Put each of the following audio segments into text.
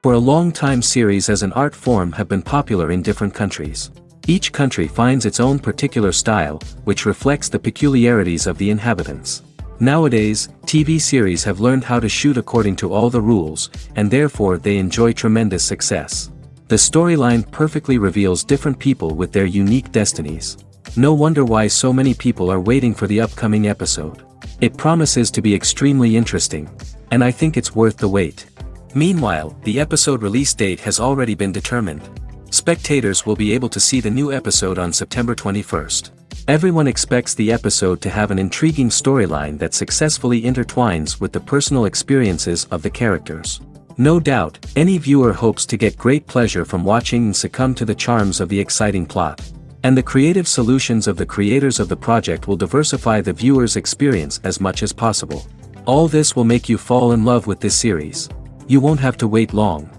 For a long time, series as an art form have been popular in different countries. Each country finds its own particular style, which reflects the peculiarities of the inhabitants. Nowadays, TV series have learned how to shoot according to all the rules, and therefore they enjoy tremendous success. The storyline perfectly reveals different people with their unique destinies. No wonder why so many people are waiting for the upcoming episode. It promises to be extremely interesting, and I think it's worth the wait. Meanwhile, the episode release date has already been determined. Spectators will be able to see the new episode on September 21st. Everyone expects the episode to have an intriguing storyline that successfully intertwines with the personal experiences of the characters. No doubt, any viewer hopes to get great pleasure from watching and succumb to the charms of the exciting plot. And the creative solutions of the creators of the project will diversify the viewer's experience as much as possible. All this will make you fall in love with this series. You won't have to wait long.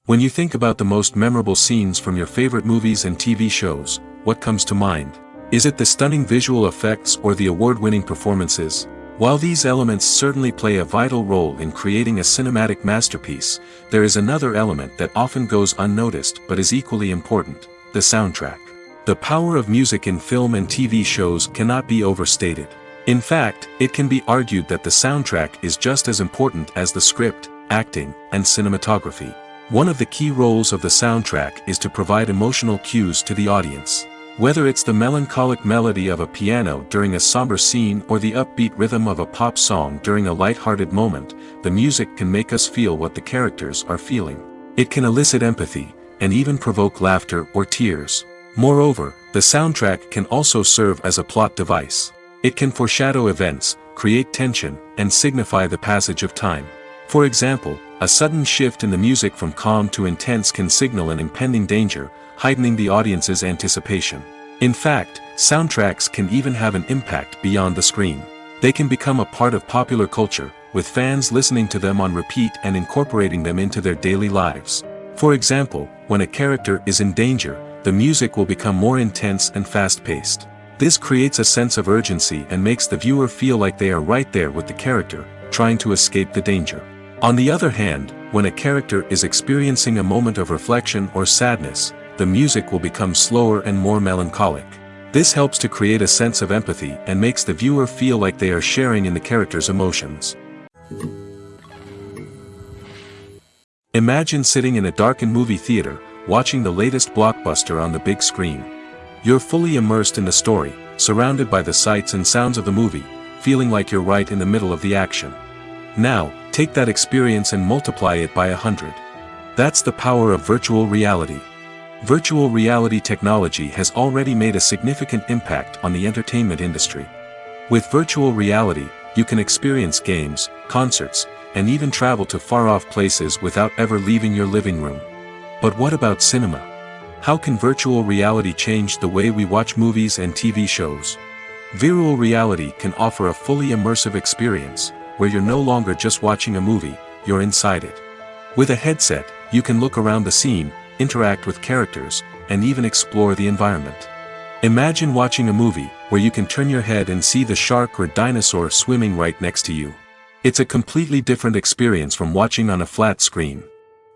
When you think about the most memorable scenes from your favorite movies and TV shows, what comes to mind? Is it the stunning visual effects or the award-winning performances? While these elements certainly play a vital role in creating a cinematic masterpiece, there is another element that often goes unnoticed but is equally important: the soundtrack. The power of music in film and TV shows cannot be overstated. In fact, it can be argued that the soundtrack is just as important as the script, acting, and cinematography. One of the key roles of the soundtrack is to provide emotional cues to the audience. Whether it's the melancholic melody of a piano during a somber scene or the upbeat rhythm of a pop song during a light-hearted moment, the music can make us feel what the characters are feeling. It can elicit empathy, and even provoke laughter or tears. Moreover, the soundtrack can also serve as a plot device. It can foreshadow events, create tension, and signify the passage of time. For example, a sudden shift in the music from calm to intense can signal an impending danger, heightening the audience's anticipation. In fact, soundtracks can even have an impact beyond the screen. They can become a part of popular culture, with fans listening to them on repeat and incorporating them into their daily lives. For example, when a character is in danger, the music will become more intense and fast-paced. This creates a sense of urgency and makes the viewer feel like they are right there with the character, trying to escape the danger. On the other hand, when a character is experiencing a moment of reflection or sadness, the music will become slower and more melancholic. This helps to create a sense of empathy and makes the viewer feel like they are sharing in the character's emotions. Imagine sitting in a darkened movie theater, watching the latest blockbuster on the big screen. You're fully immersed in the story, surrounded by the sights and sounds of the movie, feeling like you're right in the middle of the action. Now, take that experience and multiply it by 100. That's the power of virtual reality. Virtual reality technology has already made a significant impact on the entertainment industry. With virtual reality, you can experience games, concerts, and even travel to far-off places without ever leaving your living room. But what about cinema? How can virtual reality change the way we watch movies and TV shows? Virtual reality can offer a fully immersive experience, where you're no longer just watching a movie, you're inside it. With a headset, you can look around the scene, interact with characters, and even explore the environment. Imagine watching a movie where you can turn your head and see the shark or dinosaur swimming right next to you. It's a completely different experience from watching on a flat screen.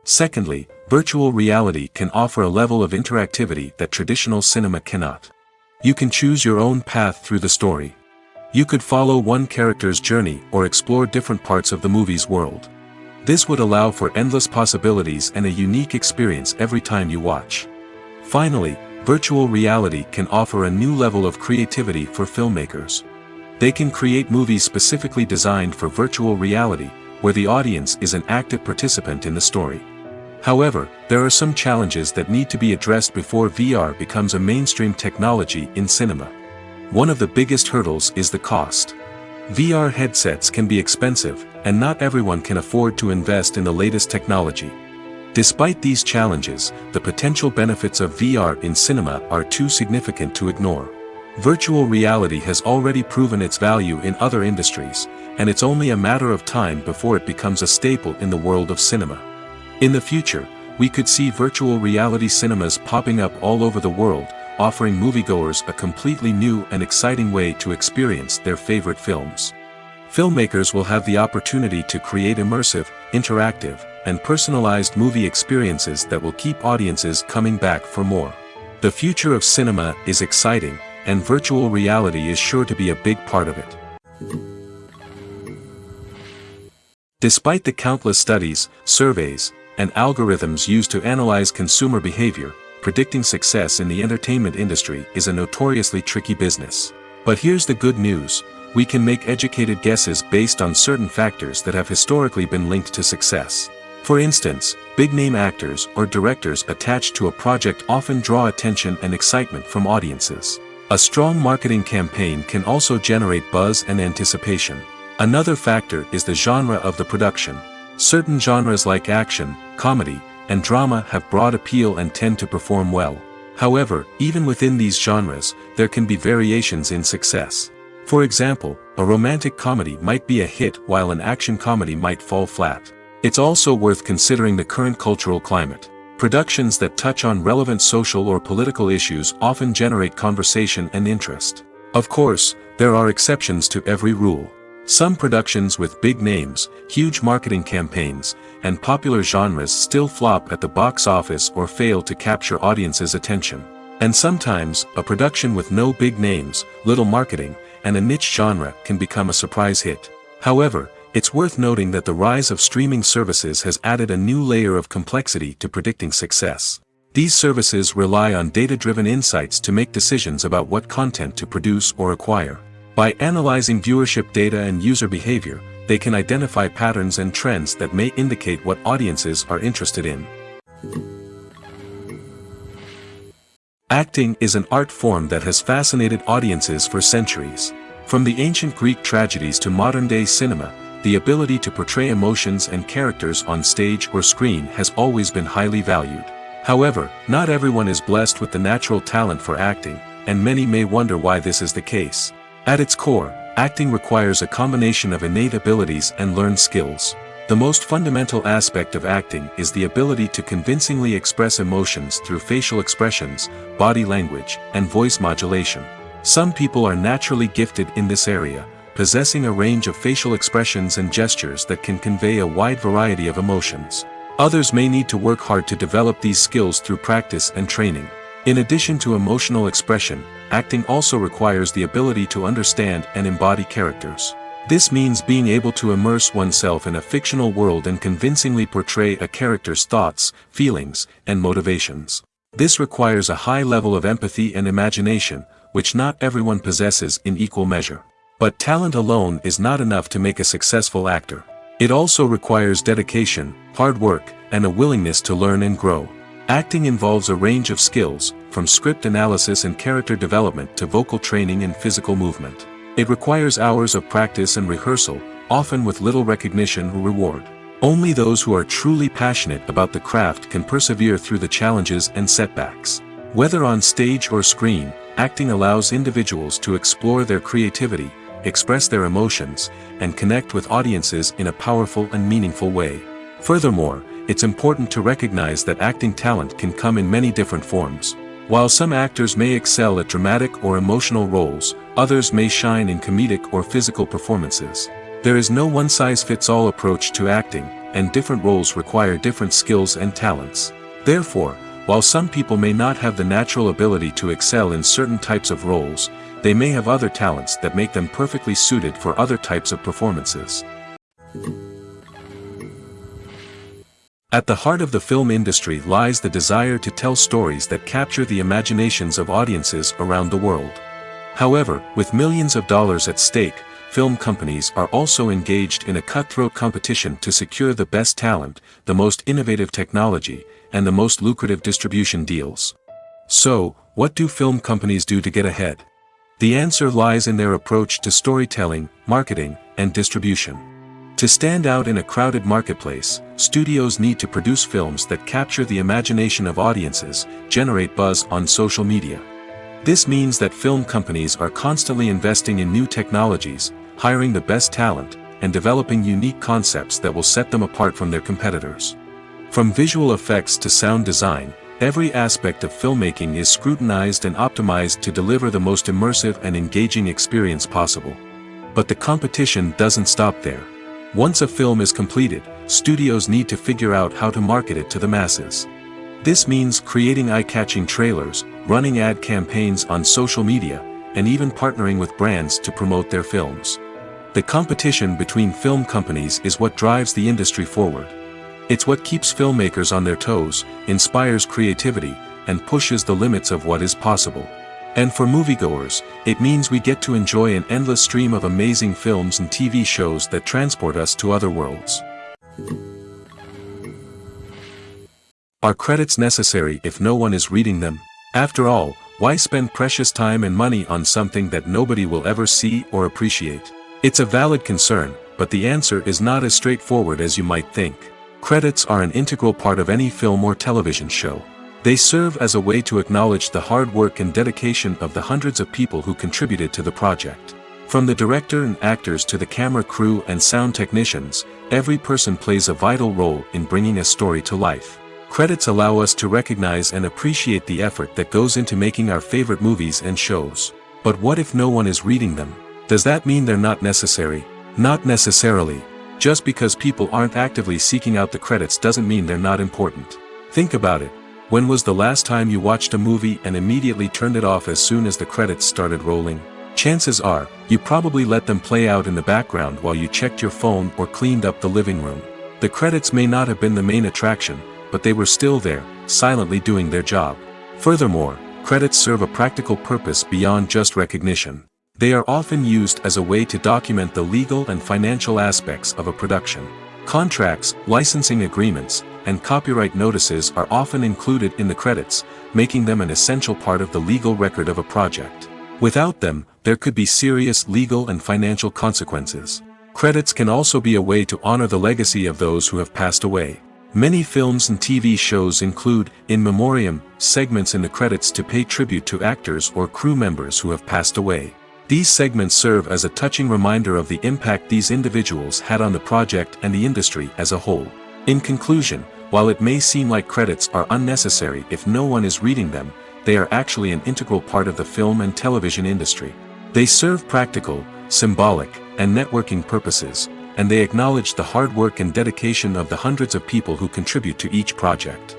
Secondly, virtual reality can offer a level of interactivity that traditional cinema cannot. You can choose your own path through the story. You could follow one character's journey or explore different parts of the movie's world. This would allow for endless possibilities and a unique experience every time you watch. Finally, virtual reality can offer a new level of creativity for filmmakers. They can create movies specifically designed for virtual reality, where the audience is an active participant in the story. However, there are some challenges that need to be addressed before VR becomes a mainstream technology in cinema. One of the biggest hurdles is the cost. VR headsets can be expensive, and not everyone can afford to invest in the latest technology. Despite these challenges, the potential benefits of VR in cinema are too significant to ignore. Virtual reality has already proven its value in other industries, and it's only a matter of time before it becomes a staple in the world of cinema. In the future, we could see virtual reality cinemas popping up all over the world, offering moviegoers a completely new and exciting way to experience their favorite films. Filmmakers will have the opportunity to create immersive, interactive, and personalized movie experiences that will keep audiences coming back for more. The future of cinema is exciting, and virtual reality is sure to be a big part of it. Despite the countless studies, surveys, and algorithms used to analyze consumer behavior, predicting success in the entertainment industry is a notoriously tricky business. But here's the good news: we can make educated guesses based on certain factors that have historically been linked to success. For instance, big-name actors or directors attached to a project often draw attention and excitement from audiences. A strong marketing campaign can also generate buzz and anticipation. Another factor is the genre of the production. Certain genres like action, comedy, and drama have broad appeal and tend to perform well. However, even within these genres, there can be variations in success. For example, a romantic comedy might be a hit while an action comedy might fall flat. It's also worth considering the current cultural climate. Productions that touch on relevant social or political issues often generate conversation and interest. Of course, there are exceptions to every rule. Some productions with big names, huge marketing campaigns, and popular genres still flop at the box office or fail to capture audiences' attention. And sometimes, a production with no big names, little marketing, and a niche genre can become a surprise hit. However, it's worth noting that the rise of streaming services has added a new layer of complexity to predicting success. These services rely on data-driven insights to make decisions about what content to produce or acquire. By analyzing viewership data and user behavior, they can identify patterns and trends that may indicate what audiences are interested in. Acting is an art form that has fascinated audiences for centuries. From the ancient Greek tragedies to modern-day cinema, the ability to portray emotions and characters on stage or screen has always been highly valued. However, not everyone is blessed with the natural talent for acting, and many may wonder why this is the case. At its core, acting requires a combination of innate abilities and learned skills. The most fundamental aspect of acting is the ability to convincingly express emotions through facial expressions, body language, and voice modulation. Some people are naturally gifted in this area, possessing a range of facial expressions and gestures that can convey a wide variety of emotions. Others may need to work hard to develop these skills through practice and training. In addition to emotional expression, acting also requires the ability to understand and embody characters. This means being able to immerse oneself in a fictional world and convincingly portray a character's thoughts, feelings, and motivations. This requires a high level of empathy and imagination, which not everyone possesses in equal measure. But talent alone is not enough to make a successful actor. It also requires dedication, hard work, and a willingness to learn and grow. Acting involves a range of skills, from script analysis and character development to vocal training and physical movement. It requires hours of practice and rehearsal, often with little recognition or reward. Only those who are truly passionate about the craft can persevere through the challenges and setbacks. Whether on stage or screen, acting allows individuals to explore their creativity, express their emotions, and connect with audiences in a powerful and meaningful way. Furthermore, it's important to recognize that acting talent can come in many different forms. While some actors may excel at dramatic or emotional roles, others may shine in comedic or physical performances. There is no one-size-fits-all approach to acting, and different roles require different skills and talents. Therefore, while some people may not have the natural ability to excel in certain types of roles, they may have other talents that make them perfectly suited for other types of performances. At the heart of the film industry lies the desire to tell stories that capture the imaginations of audiences around the world. However, with millions of dollars at stake, film companies are also engaged in a cutthroat competition to secure the best talent, the most innovative technology, and the most lucrative distribution deals. So, what do film companies do to get ahead? The answer lies in their approach to storytelling, marketing, and distribution. To stand out in a crowded marketplace, studios need to produce films that capture the imagination of audiences, generate buzz on social media. This means that film companies are constantly investing in new technologies, hiring the best talent, and developing unique concepts that will set them apart from their competitors. From visual effects to sound design, every aspect of filmmaking is scrutinized and optimized to deliver the most immersive and engaging experience possible. But the competition doesn't stop there. Once a film is completed, studios need to figure out how to market it to the masses. This means creating eye-catching trailers, running ad campaigns on social media, and even partnering with brands to promote their films. The competition between film companies is what drives the industry forward. It's what keeps filmmakers on their toes, inspires creativity, and pushes the limits of what is possible. And for moviegoers, it means we get to enjoy an endless stream of amazing films and TV shows that transport us to other worlds. Are credits necessary if no one is reading them? After all, why spend precious time and money on something that nobody will ever see or appreciate? It's a valid concern, but the answer is not as straightforward as you might think. Credits are an integral part of any film or television show. They serve as a way to acknowledge the hard work and dedication of the hundreds of people who contributed to the project. From the director and actors to the camera crew and sound technicians, every person plays a vital role in bringing a story to life. Credits allow us to recognize and appreciate the effort that goes into making our favorite movies and shows. But what if no one is reading them? Does that mean they're not necessary? Not necessarily. Just because people aren't actively seeking out the credits doesn't mean they're not important. Think about it. When was the last time you watched a movie and immediately turned it off as soon as the credits started rolling? Chances are, you probably let them play out in the background while you checked your phone or cleaned up the living room. The credits may not have been the main attraction, but they were still there, silently doing their job. Furthermore, credits serve a practical purpose beyond just recognition. They are often used as a way to document the legal and financial aspects of a production. Contracts, licensing agreements, and copyright notices are often included in the credits, making them an essential part of the legal record of a project. Without them, there could be serious legal and financial consequences. Credits can also be a way to honor the legacy of those who have passed away. Many films and TV shows include, in memoriam, segments in the credits to pay tribute to actors or crew members who have passed away. These segments serve as a touching reminder of the impact these individuals had on the project and the industry as a whole. In conclusion, while it may seem like credits are unnecessary if no one is reading them, they are actually an integral part of the film and television industry. They serve practical, symbolic, and networking purposes, and they acknowledge the hard work and dedication of the hundreds of people who contribute to each project.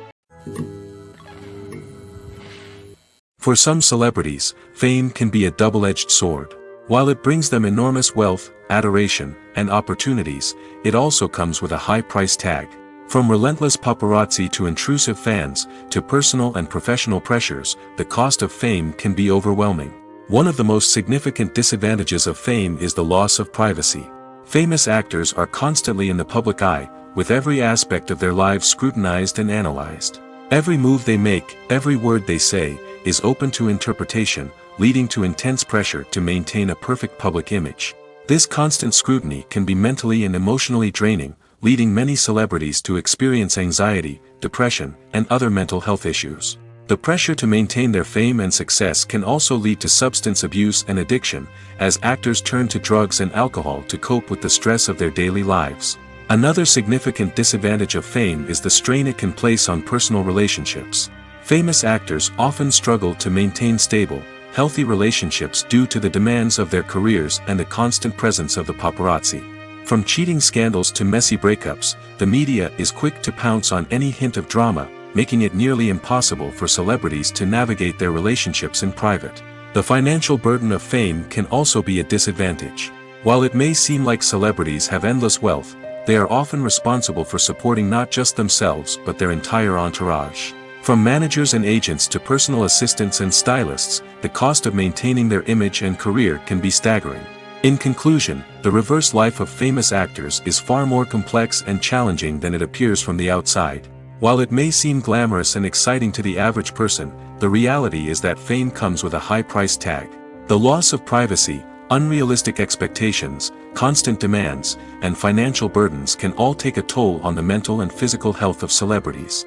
For some celebrities, fame can be a double-edged sword. While it brings them enormous wealth, adoration, and opportunities, it also comes with a high price tag. From relentless paparazzi to intrusive fans, to personal and professional pressures, the cost of fame can be overwhelming. One of the most significant disadvantages of fame is the loss of privacy. Famous actors are constantly in the public eye, with every aspect of their lives scrutinized and analyzed. Every move they make, every word they say, is open to interpretation, leading to intense pressure to maintain a perfect public image. This constant scrutiny can be mentally and emotionally draining, leading many celebrities to experience anxiety, depression, and other mental health issues. The pressure to maintain their fame and success can also lead to substance abuse and addiction, as actors turn to drugs and alcohol to cope with the stress of their daily lives. Another significant disadvantage of fame is the strain it can place on personal relationships. Famous actors often struggle to maintain stable, healthy relationships due to the demands of their careers and the constant presence of the paparazzi. From cheating scandals to messy breakups, the media is quick to pounce on any hint of drama, making it nearly impossible for celebrities to navigate their relationships in private. The financial burden of fame can also be a disadvantage. While it may seem like celebrities have endless wealth, they are often responsible for supporting not just themselves but their entire entourage. From managers and agents to personal assistants and stylists, the cost of maintaining their image and career can be staggering. In conclusion, the reverse life of famous actors is far more complex and challenging than it appears from the outside. While it may seem glamorous and exciting to the average person, the reality is that fame comes with a high price tag. The loss of privacy, unrealistic expectations, constant demands, and financial burdens can all take a toll on the mental and physical health of celebrities.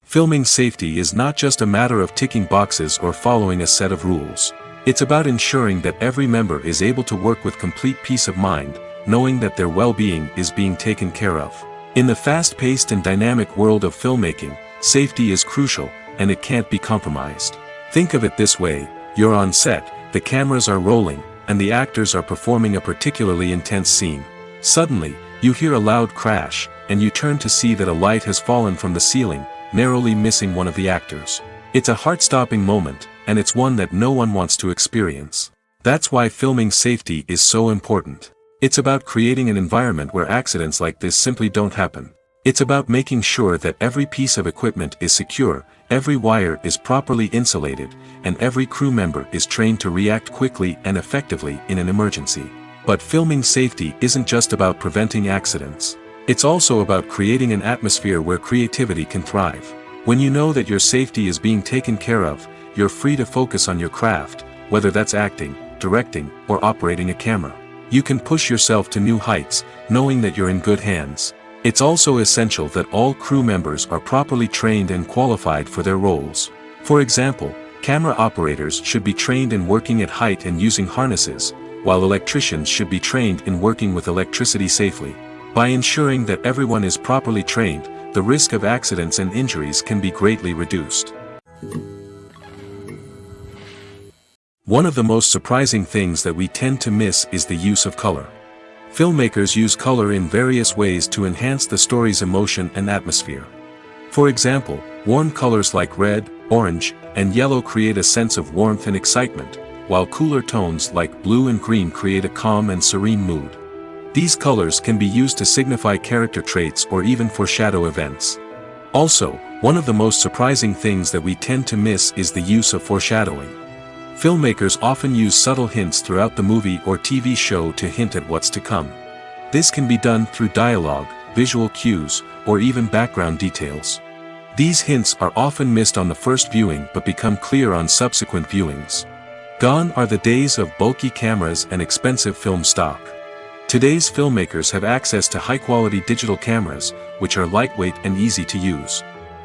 Filming safety is not just a matter of ticking boxes or following a set of rules. It's about ensuring that every member is able to work with complete peace of mind, knowing that their well-being is being taken care of. In the fast-paced and dynamic world of filmmaking, safety is crucial, and it can't be compromised. Think of it this way: you're on set, the cameras are rolling, and the actors are performing a particularly intense scene. Suddenly, you hear a loud crash, and you turn to see that a light has fallen from the ceiling, narrowly missing one of the actors. It's a heart-stopping moment, and it's one that no one wants to experience. That's why filming safety is so important. It's about creating an environment where accidents like this simply don't happen. It's about making sure that every piece of equipment is secure, every wire is properly insulated, and every crew member is trained to react quickly and effectively in an emergency. But filming safety isn't just about preventing accidents. It's also about creating an atmosphere where creativity can thrive. When you know that your safety is being taken care of, you're free to focus on your craft, whether that's acting, directing, or operating a camera. You can push yourself to new heights, knowing that you're in good hands. It's also essential that all crew members are properly trained and qualified for their roles. For example, camera operators should be trained in working at height and using harnesses, while electricians should be trained in working with electricity safely. By ensuring that everyone is properly trained, the risk of accidents and injuries can be greatly reduced. One of the most surprising things that we tend to miss is the use of color. Filmmakers use color in various ways to enhance the story's emotion and atmosphere. For example, warm colors like red, orange, and yellow create a sense of warmth and excitement, while cooler tones like blue and green create a calm and serene mood. These colors can be used to signify character traits or even foreshadow events. Also, one of the most surprising things that we tend to miss is the use of foreshadowing. Filmmakers often use subtle hints throughout the movie or TV show to hint at what's to come. This can be done through dialogue, visual cues, or even background details. These hints are often missed on the first viewing but become clear on subsequent viewings. Gone are the days of bulky cameras and expensive film stock. Today's filmmakers have access to high-quality digital cameras, which are lightweight and easy to use.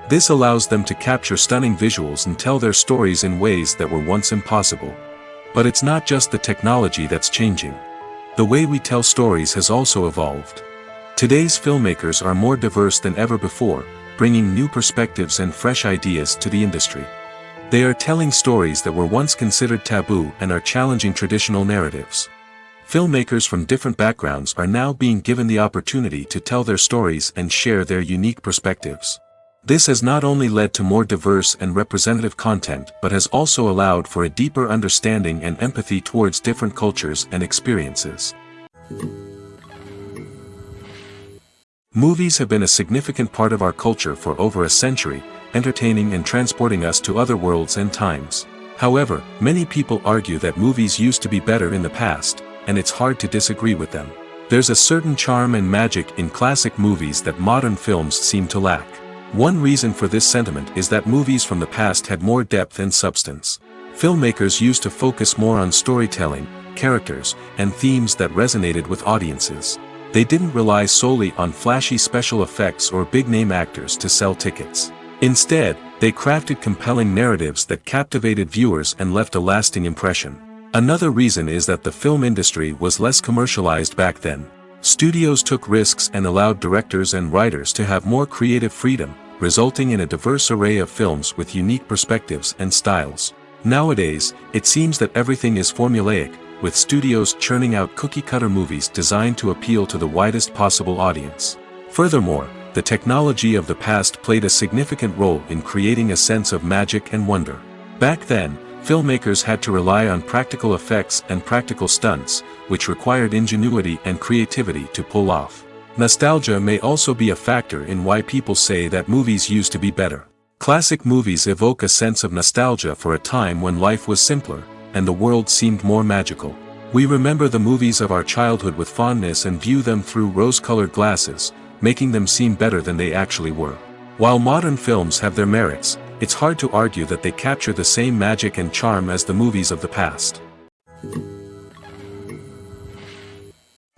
This allows them to capture stunning visuals and tell their stories in ways that were once impossible. But it's not just the technology that's changing. The way we tell stories has also evolved. Today's filmmakers are more diverse than ever before, bringing new perspectives and fresh ideas to the industry. They are telling stories that were once considered taboo and are challenging traditional narratives. Filmmakers from different backgrounds are now being given the opportunity to tell their stories and share their unique perspectives. This has not only led to more diverse and representative content but has also allowed for a deeper understanding and empathy towards different cultures and experiences. Movies have been a significant part of our culture for over a century, entertaining and transporting us to other worlds and times. However, many people argue that movies used to be better in the past, and it's hard to disagree with them. There's a certain charm and magic in classic movies that modern films seem to lack. One reason for this sentiment is that movies from the past had more depth and substance. Filmmakers used to focus more on storytelling, characters, and themes that resonated with audiences. They didn't rely solely on flashy special effects or big-name actors to sell tickets. Instead, they crafted compelling narratives that captivated viewers and left a lasting impression. Another reason is that the film industry was less commercialized back then. Studios took risks and allowed directors and writers to have more creative freedom, resulting in a diverse array of films with unique perspectives and styles. Nowadays, it seems that everything is formulaic, with studios churning out cookie-cutter movies designed to appeal to the widest possible audience. Furthermore, the technology of the past played a significant role in creating a sense of magic and wonder. Back then, filmmakers had to rely on practical effects and practical stunts, which required ingenuity and creativity to pull off. Nostalgia may also be a factor in why people say that movies used to be better. Classic movies evoke a sense of nostalgia for a time when life was simpler, and the world seemed more magical. We remember the movies of our childhood with fondness and view them through rose-colored glasses, making them seem better than they actually were. While modern films have their merits, it's hard to argue that they capture the same magic and charm as the movies of the past.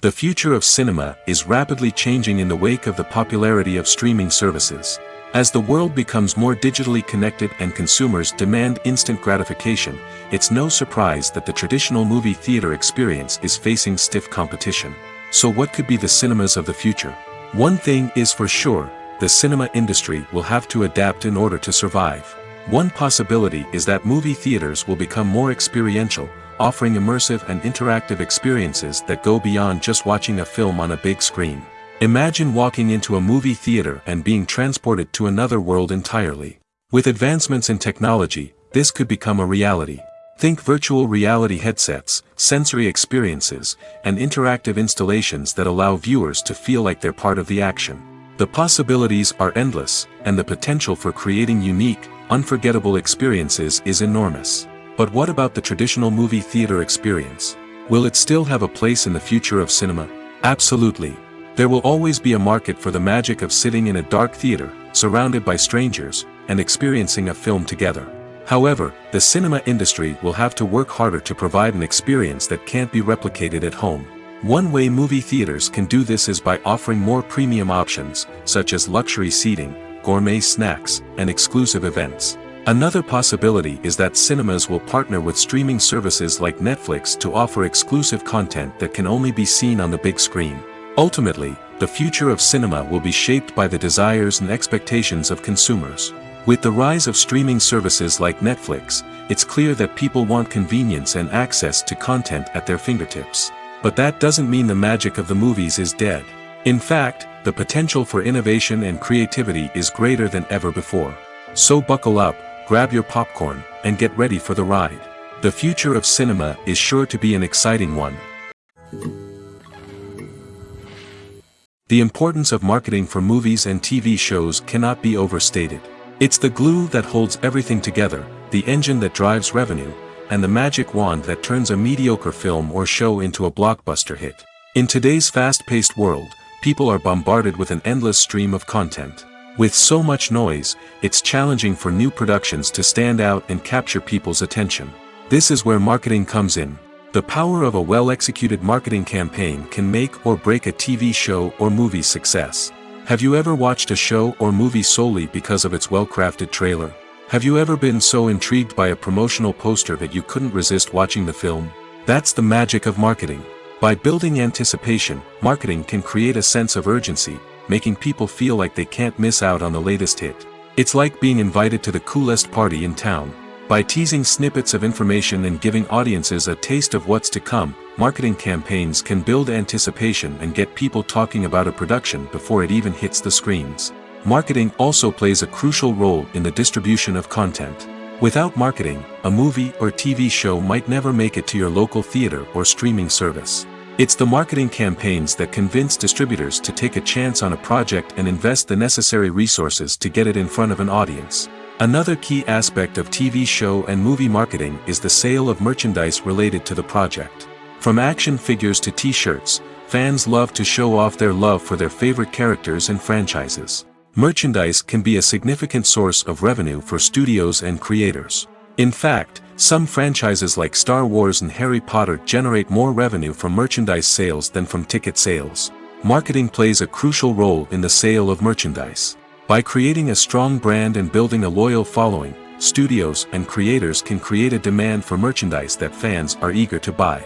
The future of cinema is rapidly changing in the wake of the popularity of streaming services. As the world becomes more digitally connected and consumers demand instant gratification, it's no surprise that the traditional movie theater experience is facing stiff competition. So what could be the cinemas of the future? One thing is for sure, the cinema industry will have to adapt in order to survive. One possibility is that movie theaters will become more experiential, offering immersive and interactive experiences that go beyond just watching a film on a big screen. Imagine walking into a movie theater and being transported to another world entirely. With advancements in technology, this could become a reality. Think virtual reality headsets, sensory experiences, and interactive installations that allow viewers to feel like they're part of the action. The possibilities are endless, and the potential for creating unique, unforgettable experiences is enormous. But what about the traditional movie theater experience? Will it still have a place in the future of cinema? Absolutely. There will always be a market for the magic of sitting in a dark theater, surrounded by strangers, and experiencing a film together. However, the cinema industry will have to work harder to provide an experience that can't be replicated at home. One way movie theaters can do this is by offering more premium options, such as luxury seating, gourmet snacks, and exclusive events. Another possibility is that cinemas will partner with streaming services like Netflix to offer exclusive content that can only be seen on the big screen. Ultimately, the future of cinema will be shaped by the desires and expectations of consumers. With the rise of streaming services like Netflix, it's clear that people want convenience and access to content at their fingertips. But that doesn't mean the magic of the movies is dead. In fact, the potential for innovation and creativity is greater than ever before. So buckle up, grab your popcorn, and get ready for the ride. The future of cinema is sure to be an exciting one. The importance of marketing for movies and TV shows cannot be overstated. It's the glue that holds everything together, the engine that drives revenue, and the magic wand that turns a mediocre film or show into a blockbuster hit. In today's fast-paced world, people are bombarded with an endless stream of content. With so much noise, it's challenging for new productions to stand out and capture people's attention. This is where marketing comes in. The power of a well-executed marketing campaign can make or break a TV show or movie's success. Have you ever watched a show or movie solely because of its well-crafted trailer? Have you ever been so intrigued by a promotional poster that you couldn't resist watching the film? That's the magic of marketing. By building anticipation, marketing can create a sense of urgency, making people feel like they can't miss out on the latest hit. It's like being invited to the coolest party in town. By teasing snippets of information and giving audiences a taste of what's to come, marketing campaigns can build anticipation and get people talking about a production before it even hits the screens. Marketing also plays a crucial role in the distribution of content. Without marketing, a movie or TV show might never make it to your local theater or streaming service. It's the marketing campaigns that convince distributors to take a chance on a project and invest the necessary resources to get it in front of an audience. Another key aspect of TV show and movie marketing is the sale of merchandise related to the project. From action figures to t-shirts, fans love to show off their love for their favorite characters and franchises. Merchandise can be a significant source of revenue for studios and creators. In fact, some franchises like Star Wars and Harry Potter generate more revenue from merchandise sales than from ticket sales. Marketing plays a crucial role in the sale of merchandise. By creating a strong brand and building a loyal following, studios and creators can create a demand for merchandise that fans are eager to buy.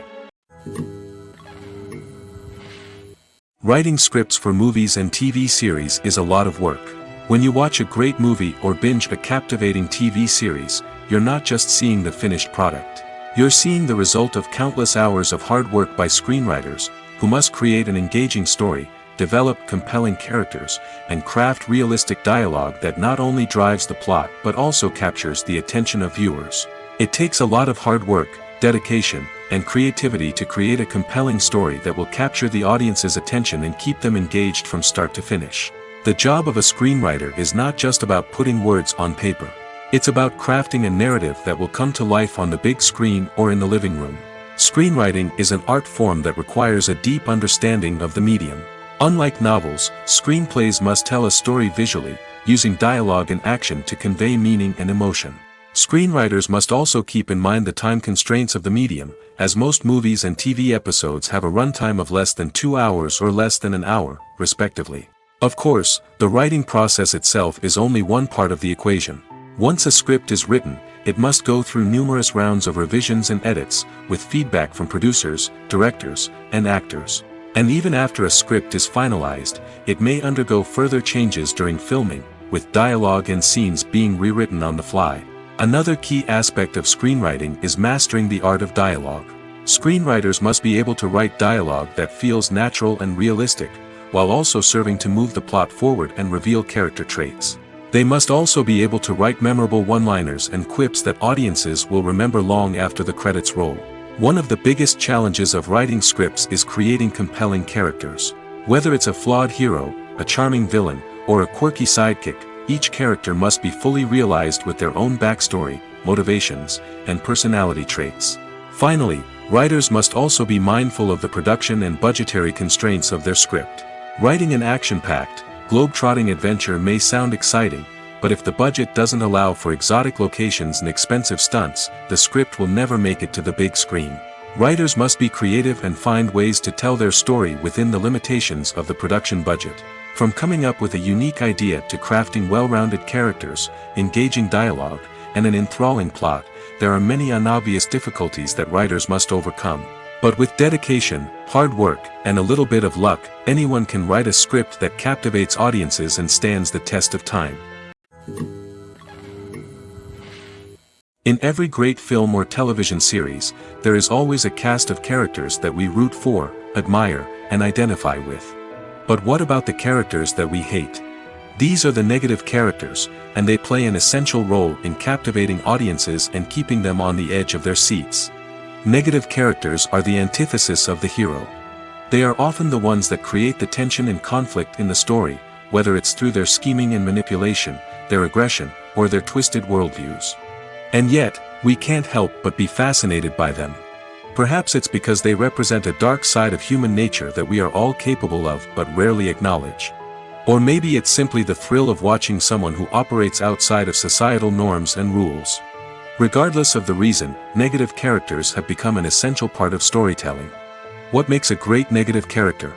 Writing scripts for movies and TV series is a lot of work. When you watch a great movie or binge a captivating TV series, you're not just seeing the finished product. You're seeing the result of countless hours of hard work by screenwriters, who must create an engaging story, develop compelling characters, and craft realistic dialogue that not only drives the plot but also captures the attention of viewers. It takes a lot of hard work, dedication, and creativity to create a compelling story that will capture the audience's attention and keep them engaged from start to finish. The job of a screenwriter is not just about putting words on paper. It's about crafting a narrative that will come to life on the big screen or in the living room. Screenwriting is an art form that requires a deep understanding of the medium. Unlike novels, screenplays must tell a story visually, using dialogue and action to convey meaning and emotion. Screenwriters must also keep in mind the time constraints of the medium, as most movies and TV episodes have a runtime of less than 2 hours or less than an hour, respectively. Of course, the writing process itself is only one part of the equation. Once a script is written, it must go through numerous rounds of revisions and edits, with feedback from producers, directors, and actors. And even after a script is finalized, it may undergo further changes during filming, with dialogue and scenes being rewritten on the fly. Another key aspect of screenwriting is mastering the art of dialogue. Screenwriters must be able to write dialogue that feels natural and realistic, while also serving to move the plot forward and reveal character traits. They must also be able to write memorable one-liners and quips that audiences will remember long after the credits roll. One of the biggest challenges of writing scripts is creating compelling characters. Whether it's a flawed hero, a charming villain, or a quirky sidekick, each character must be fully realized with their own backstory, motivations, and personality traits. Finally, writers must also be mindful of the production and budgetary constraints of their script. Writing an action-packed, globe-trotting adventure may sound exciting, but if the budget doesn't allow for exotic locations and expensive stunts, the script will never make it to the big screen. Writers must be creative and find ways to tell their story within the limitations of the production budget. From coming up with a unique idea to crafting well-rounded characters, engaging dialogue, and an enthralling plot, there are many unobvious difficulties that writers must overcome. But with dedication, hard work, and a little bit of luck, anyone can write a script that captivates audiences and stands the test of time. In every great film or television series, there is always a cast of characters that we root for, admire, and identify with. But what about the characters that we hate? These are the negative characters, and they play an essential role in captivating audiences and keeping them on the edge of their seats. Negative characters are the antithesis of the hero. They are often the ones that create the tension and conflict in the story, whether it's through their scheming and manipulation, their aggression, or their twisted worldviews. And yet, we can't help but be fascinated by them. Perhaps it's because they represent a dark side of human nature that we are all capable of but rarely acknowledge. Or maybe it's simply the thrill of watching someone who operates outside of societal norms and rules. Regardless of the reason, negative characters have become an essential part of storytelling. What makes a great negative character?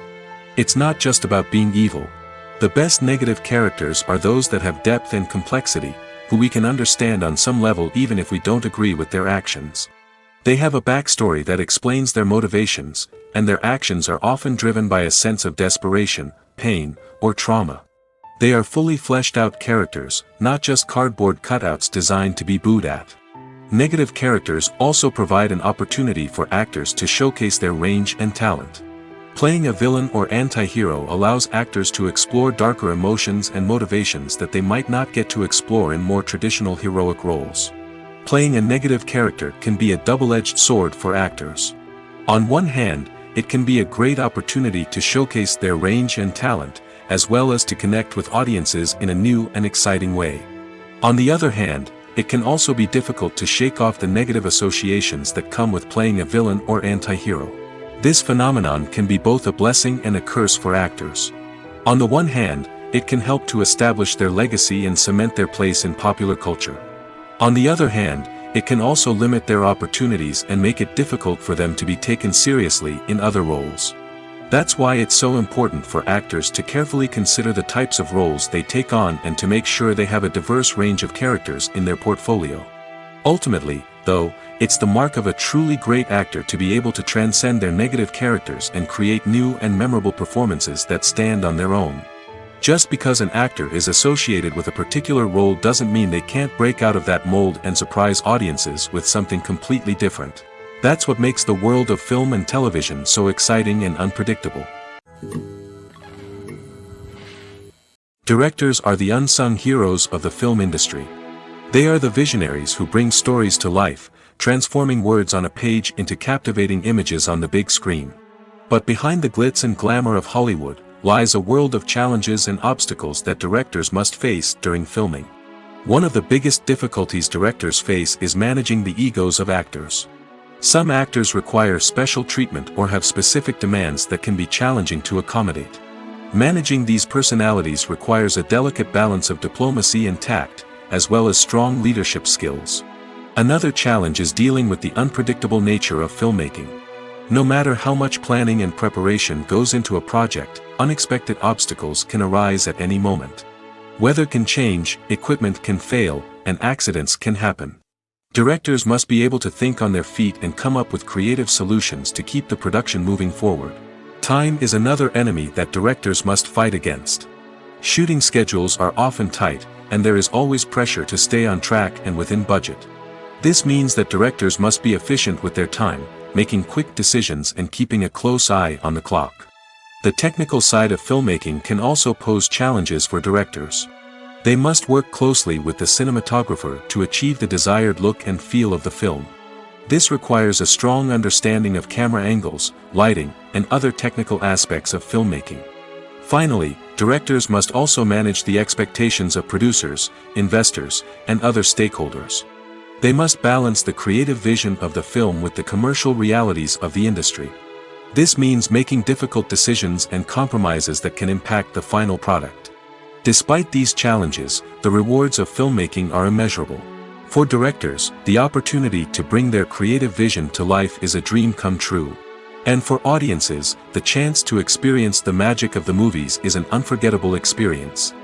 It's not just about being evil. The best negative characters are those that have depth and complexity, who we can understand on some level even if we don't agree with their actions. They have a backstory that explains their motivations, and their actions are often driven by a sense of desperation, pain, or trauma. They are fully fleshed out characters, not just cardboard cutouts designed to be booed at. Negative characters also provide an opportunity for actors to showcase their range and talent. Playing a villain or anti-hero allows actors to explore darker emotions and motivations that they might not get to explore in more traditional heroic roles. Playing a negative character can be a double-edged sword for actors. On one hand, it can be a great opportunity to showcase their range and talent, as well as to connect with audiences in a new and exciting way. On the other hand, it can also be difficult to shake off the negative associations that come with playing a villain or anti-hero. This phenomenon can be both a blessing and a curse for actors. On the one hand, it can help to establish their legacy and cement their place in popular culture. On the other hand, it can also limit their opportunities and make it difficult for them to be taken seriously in other roles. That's why it's so important for actors to carefully consider the types of roles they take on and to make sure they have a diverse range of characters in their portfolio. Ultimately, though, it's the mark of a truly great actor to be able to transcend their negative characters and create new and memorable performances that stand on their own. Just because an actor is associated with a particular role doesn't mean they can't break out of that mold and surprise audiences with something completely different. That's what makes the world of film and television so exciting and unpredictable. Directors are the unsung heroes of the film industry. They are the visionaries who bring stories to life, transforming words on a page into captivating images on the big screen. But behind the glitz and glamour of Hollywood lies a world of challenges and obstacles that directors must face during filming. One of the biggest difficulties directors face is managing the egos of actors. Some actors require special treatment or have specific demands that can be challenging to accommodate. Managing these personalities requires a delicate balance of diplomacy and tact, as well as strong leadership skills. Another challenge is dealing with the unpredictable nature of filmmaking. No matter how much planning and preparation goes into a project, unexpected obstacles can arise at any moment. Weather can change, equipment can fail, and accidents can happen. Directors must be able to think on their feet and come up with creative solutions to keep the production moving forward. Time is another enemy that directors must fight against. Shooting schedules are often tight, and there is always pressure to stay on track and within budget. This means that directors must be efficient with their time, making quick decisions and keeping a close eye on the clock. The technical side of filmmaking can also pose challenges for directors. They must work closely with the cinematographer to achieve the desired look and feel of the film. This requires a strong understanding of camera angles, lighting, and other technical aspects of filmmaking. Finally, directors must also manage the expectations of producers, investors, and other stakeholders. They must balance the creative vision of the film with the commercial realities of the industry. This means making difficult decisions and compromises that can impact the final product. Despite these challenges, the rewards of filmmaking are immeasurable. For directors, the opportunity to bring their creative vision to life is a dream come true. And for audiences, the chance to experience the magic of the movies is an unforgettable experience.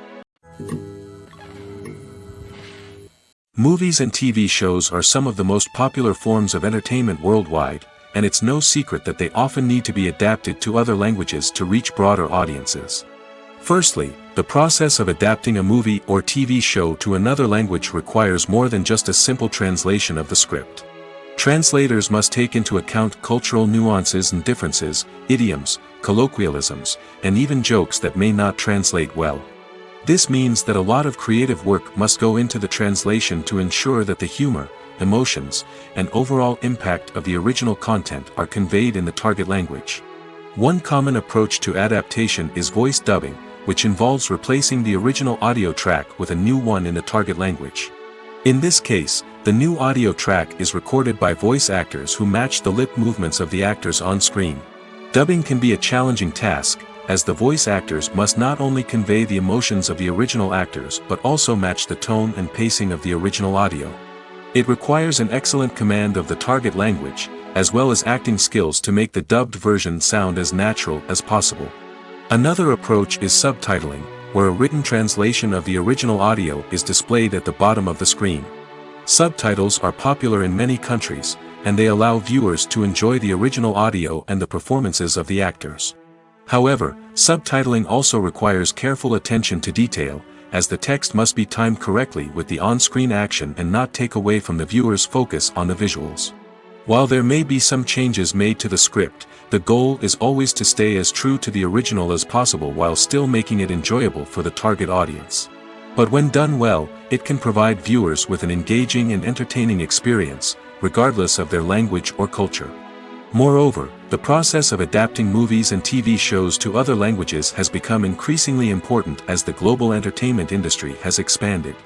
Movies and TV shows are some of the most popular forms of entertainment worldwide, and it's no secret that they often need to be adapted to other languages to reach broader audiences. Firstly, the process of adapting a movie or TV show to another language requires more than just a simple translation of the script. Translators must take into account cultural nuances and differences, idioms, colloquialisms, and even jokes that may not translate well. This means that a lot of creative work must go into the translation to ensure that the humor, emotions, and overall impact of the original content are conveyed in the target language. One common approach to adaptation is voice dubbing, which involves replacing the original audio track with a new one in the target language. In this case, the new audio track is recorded by voice actors who match the lip movements of the actors on screen. Dubbing can be a challenging task, as the voice actors must not only convey the emotions of the original actors but also match the tone and pacing of the original audio. It requires an excellent command of the target language, as well as acting skills to make the dubbed version sound as natural as possible. Another approach is subtitling, where a written translation of the original audio is displayed at the bottom of the screen. Subtitles are popular in many countries, and they allow viewers to enjoy the original audio and the performances of the actors. However, subtitling also requires careful attention to detail, as the text must be timed correctly with the on-screen action and not take away from the viewer's focus on the visuals. While there may be some changes made to the script, the goal is always to stay as true to the original as possible while still making it enjoyable for the target audience. But when done well, it can provide viewers with an engaging and entertaining experience, regardless of their language or culture. Moreover, the process of adapting movies and TV shows to other languages has become increasingly important as the global entertainment industry has expanded.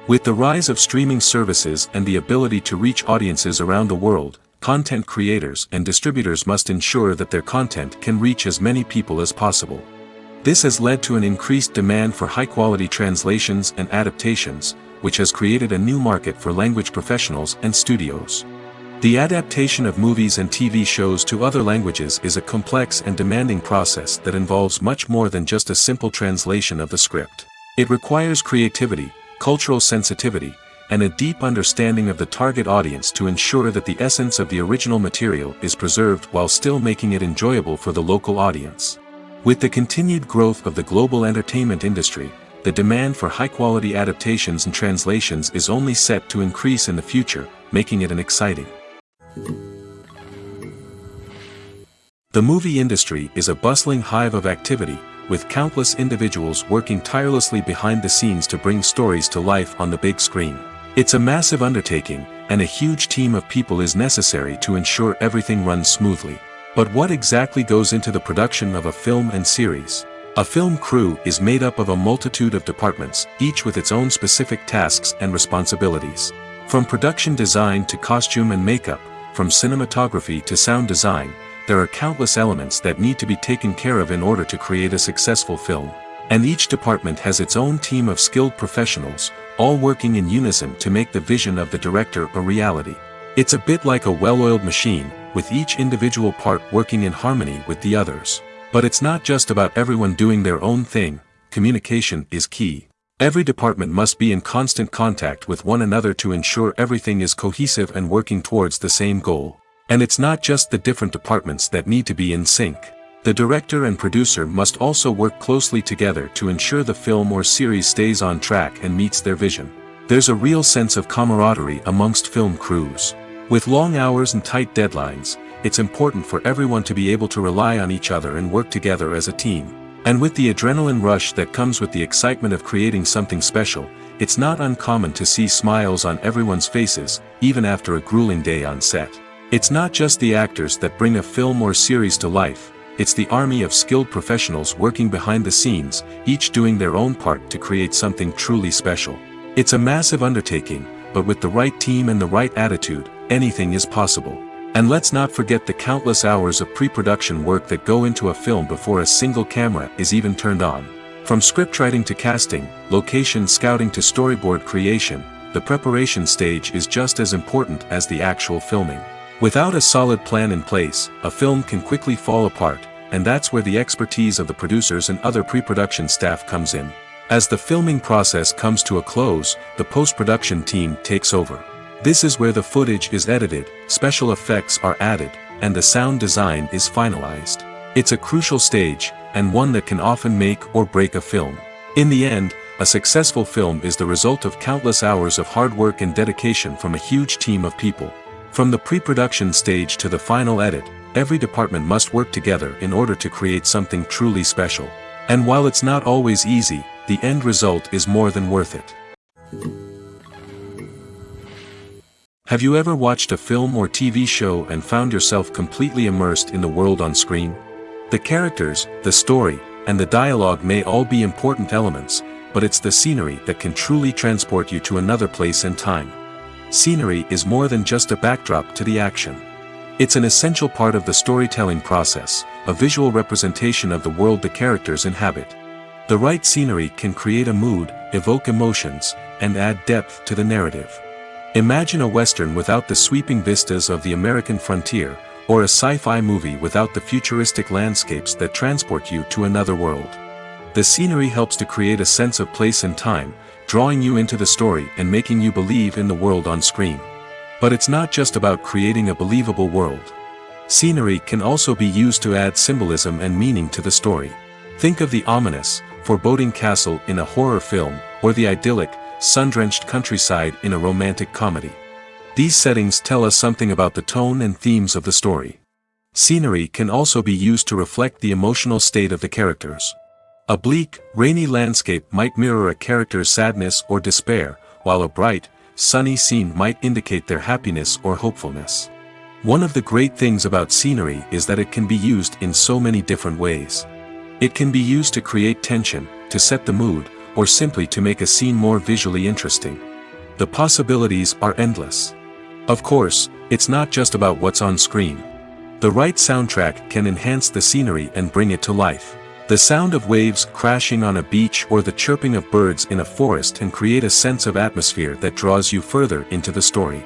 With the rise of streaming services and the ability to reach audiences around the world, content creators and distributors must ensure that their content can reach as many people as possible. This has led to an increased demand for high-quality translations and adaptations, which has created a new market for language professionals and studios. The adaptation of movies and TV shows to other languages is a complex and demanding process that involves much more than just a simple translation of the script. It requires creativity, cultural sensitivity, and a deep understanding of the target audience to ensure that the essence of the original material is preserved while still making it enjoyable for the local audience. With the continued growth of the global entertainment industry, the demand for high-quality adaptations and translations is only set to increase in the future, making it an exciting. The movie industry is a bustling hive of activity, with countless individuals working tirelessly behind the scenes to bring stories to life on the big screen. It's a massive undertaking, and a huge team of people is necessary to ensure everything runs smoothly. But what exactly goes into the production of a film and series? A film crew is made up of a multitude of departments, each with its own specific tasks and responsibilities. From production design to costume and makeup, from cinematography to sound design, there are countless elements that need to be taken care of in order to create a successful film. And each department has its own team of skilled professionals, all working in unison to make the vision of the director a reality. It's a bit like a well-oiled machine, with each individual part working in harmony with the others. But it's not just about everyone doing their own thing. Communication is key. Every department must be in constant contact with one another to ensure everything is cohesive and working towards the same goal. And it's not just the different departments that need to be in sync. The director and producer must also work closely together to ensure the film or series stays on track and meets their vision. There's a real sense of camaraderie amongst film crews. With long hours and tight deadlines, it's important for everyone to be able to rely on each other and work together as a team. And with the adrenaline rush that comes with the excitement of creating something special, it's not uncommon to see smiles on everyone's faces, even after a grueling day on set. It's not just the actors that bring a film or series to life, it's the army of skilled professionals working behind the scenes, each doing their own part to create something truly special. It's a massive undertaking, but with the right team and the right attitude, anything is possible. And let's not forget the countless hours of pre-production work that go into a film before a single camera is even turned on. From scriptwriting to casting, location scouting to storyboard creation, the preparation stage is just as important as the actual filming. Without a solid plan in place, a film can quickly fall apart, and that's where the expertise of the producers and other pre-production staff comes in. As the filming process comes to a close, the post-production team takes over. This is where the footage is edited, special effects are added, and the sound design is finalized. It's a crucial stage, and one that can often make or break a film. In the end, a successful film is the result of countless hours of hard work and dedication from a huge team of people. From the pre-production stage to the final edit, every department must work together in order to create something truly special. And while it's not always easy, the end result is more than worth it. Have you ever watched a film or TV show and found yourself completely immersed in the world on screen? The characters, the story, and the dialogue may all be important elements, but it's the scenery that can truly transport you to another place and time. Scenery is more than just a backdrop to the action. It's an essential part of the storytelling process, a visual representation of the world the characters inhabit. The right scenery can create a mood, evoke emotions, and add depth to the narrative. Imagine a Western without the sweeping vistas of the American frontier, or a sci-fi movie without the futuristic landscapes that transport you to another world. The scenery helps to create a sense of place and time, drawing you into the story and making you believe in the world on screen. But it's not just about creating a believable world. Scenery can also be used to add symbolism and meaning to the story. Think of the ominous, foreboding castle in a horror film, or the idyllic, sun-drenched countryside in a romantic comedy. These settings tell us something about the tone and themes of the story. Scenery can also be used to reflect the emotional state of the characters. A bleak, rainy landscape might mirror a character's sadness or despair, while a bright, sunny scene might indicate their happiness or hopefulness. One of the great things about scenery is that it can be used in so many different ways. It can be used to create tension, to set the mood, or simply to make a scene more visually interesting. The possibilities are endless. Of course, it's not just about what's on screen. The right soundtrack can enhance the scenery and bring it to life. The sound of waves crashing on a beach or the chirping of birds in a forest can create a sense of atmosphere that draws you further into the story.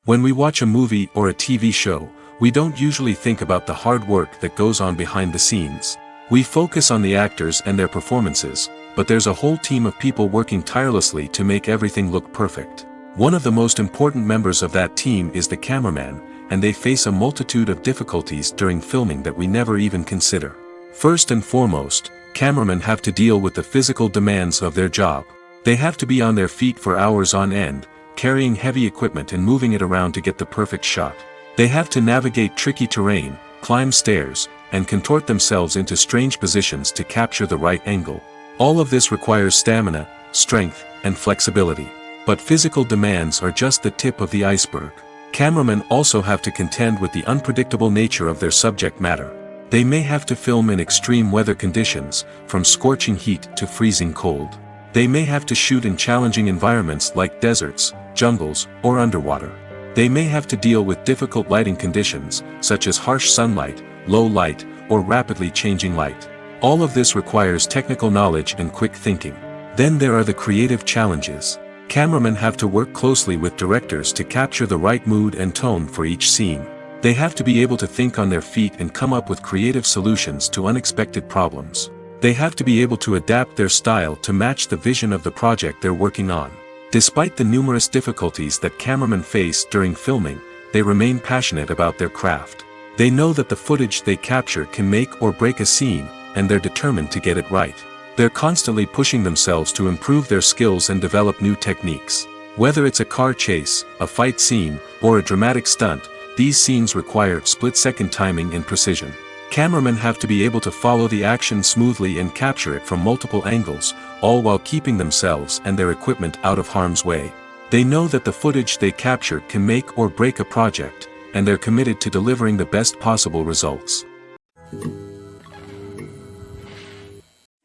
When we watch a movie or a TV show, we don't usually think about the hard work that goes on behind the scenes. We focus on the actors and their performances, but there's a whole team of people working tirelessly to make everything look perfect. One of the most important members of that team is the cameraman, and they face a multitude of difficulties during filming that we never even consider. First and foremost, cameramen have to deal with the physical demands of their job. They have to be on their feet for hours on end, carrying heavy equipment and moving it around to get the perfect shot. They have to navigate tricky terrain, climb stairs, and contort themselves into strange positions to capture the right angle. All of this requires stamina, strength, and flexibility. But physical demands are just the tip of the iceberg. Cameramen also have to contend with the unpredictable nature of their subject matter. They may have to film in extreme weather conditions, from scorching heat to freezing cold. They may have to shoot in challenging environments like deserts, jungles, or underwater. They may have to deal with difficult lighting conditions, such as harsh sunlight, low light, or rapidly changing light. All of this requires technical knowledge and quick thinking. Then there are the creative challenges. Cameramen have to work closely with directors to capture the right mood and tone for each scene. They have to be able to think on their feet and come up with creative solutions to unexpected problems. They have to be able to adapt their style to match the vision of the project they're working on. Despite the numerous difficulties that cameramen face during filming, they remain passionate about their craft. They know that the footage they capture can make or break a scene, and they're determined to get it right. They're constantly pushing themselves to improve their skills and develop new techniques. Whether it's a car chase, a fight scene, or a dramatic stunt, these scenes require split-second timing and precision. Cameramen have to be able to follow the action smoothly and capture it from multiple angles, all while keeping themselves and their equipment out of harm's way. They know that the footage they capture can make or break a project, and they're committed to delivering the best possible results.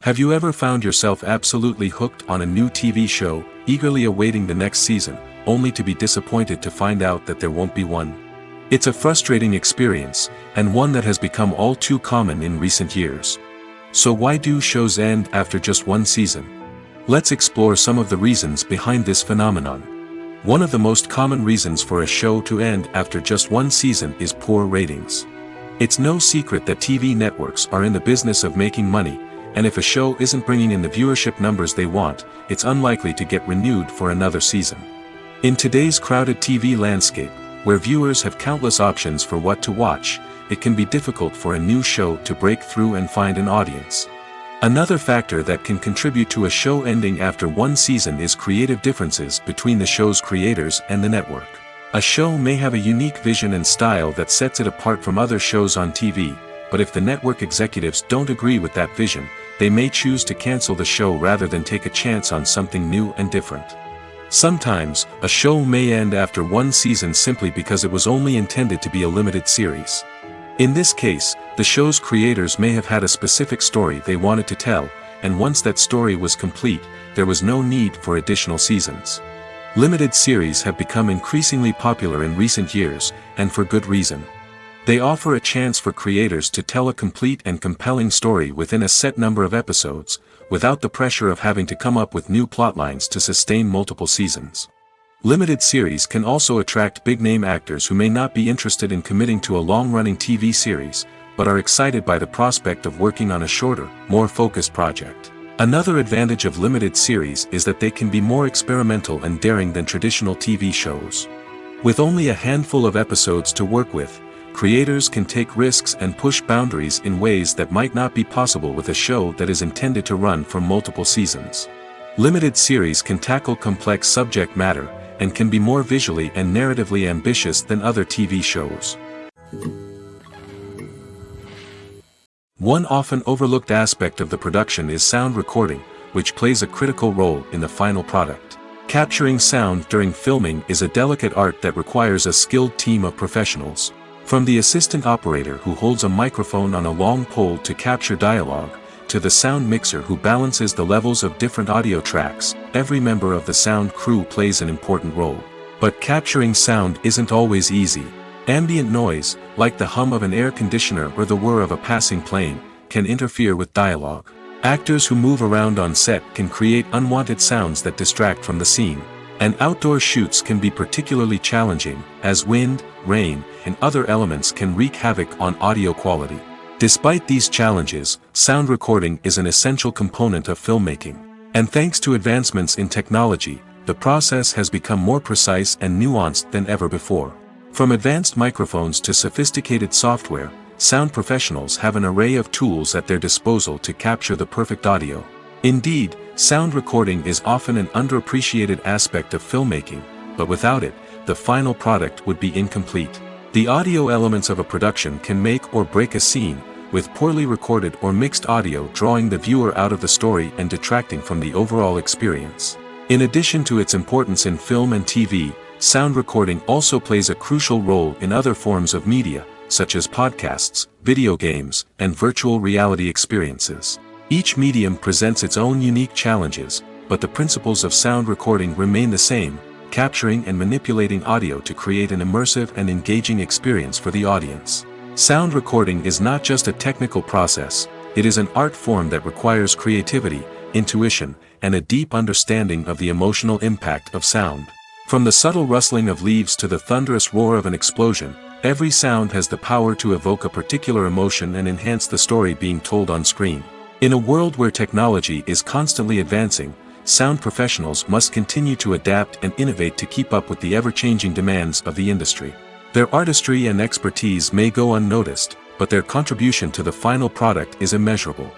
Have you ever found yourself absolutely hooked on a new TV show, eagerly awaiting the next season, only to be disappointed to find out that there won't be one? It's a frustrating experience, and one that has become all too common in recent years. So why do shows end after just one season? Let's explore some of the reasons behind this phenomenon. One of the most common reasons for a show to end after just one season is poor ratings. It's no secret that TV networks are in the business of making money, and if a show isn't bringing in the viewership numbers they want, it's unlikely to get renewed for another season. In today's crowded TV landscape, where viewers have countless options for what to watch, it can be difficult for a new show to break through and find an audience. Another factor that can contribute to a show ending after one season is creative differences between the show's creators and the network. A show may have a unique vision and style that sets it apart from other shows on TV, but if the network executives don't agree with that vision, they may choose to cancel the show rather than take a chance on something new and different. Sometimes, a show may end after one season simply because it was only intended to be a limited series. In this case, the show's creators may have had a specific story they wanted to tell, and once that story was complete, there was no need for additional seasons. Limited series have become increasingly popular in recent years, and for good reason. They offer a chance for creators to tell a complete and compelling story within a set number of episodes, without the pressure of having to come up with new plotlines to sustain multiple seasons. Limited series can also attract big-name actors who may not be interested in committing to a long-running TV series, but are excited by the prospect of working on a shorter, more focused project. Another advantage of limited series is that they can be more experimental and daring than traditional TV shows. With only a handful of episodes to work with, creators can take risks and push boundaries in ways that might not be possible with a show that is intended to run for multiple seasons. Limited series can tackle complex subject matter, and can be more visually and narratively ambitious than other TV shows. One often overlooked aspect of the production is sound recording, which plays a critical role in the final product. Capturing sound during filming is a delicate art that requires a skilled team of professionals. From the assistant operator who holds a microphone on a long pole to capture dialogue, to the sound mixer who balances the levels of different audio tracks, every member of the sound crew plays an important role. But capturing sound isn't always easy. Ambient noise, like the hum of an air conditioner or the whir of a passing plane, can interfere with dialogue. Actors who move around on set can create unwanted sounds that distract from the scene. And outdoor shoots can be particularly challenging, as wind, rain, and other elements can wreak havoc on audio quality. Despite these challenges, sound recording is an essential component of filmmaking. And thanks to advancements in technology, the process has become more precise and nuanced than ever before. From advanced microphones to sophisticated software, sound professionals have an array of tools at their disposal to capture the perfect audio. Indeed, sound recording is often an underappreciated aspect of filmmaking, but without it, the final product would be incomplete. The audio elements of a production can make or break a scene, with poorly recorded or mixed audio drawing the viewer out of the story and detracting from the overall experience. In addition to its importance in film and TV, sound recording also plays a crucial role in other forms of media, such as podcasts, video games, and virtual reality experiences. Each medium presents its own unique challenges, but the principles of sound recording remain the same, capturing and manipulating audio to create an immersive and engaging experience for the audience. Sound recording is not just a technical process, it is an art form that requires creativity, intuition, and a deep understanding of the emotional impact of sound. From the subtle rustling of leaves to the thunderous roar of an explosion, every sound has the power to evoke a particular emotion and enhance the story being told on screen. In a world where technology is constantly advancing, sound professionals must continue to adapt and innovate to keep up with the ever-changing demands of the industry. Their artistry and expertise may go unnoticed, but their contribution to the final product is immeasurable.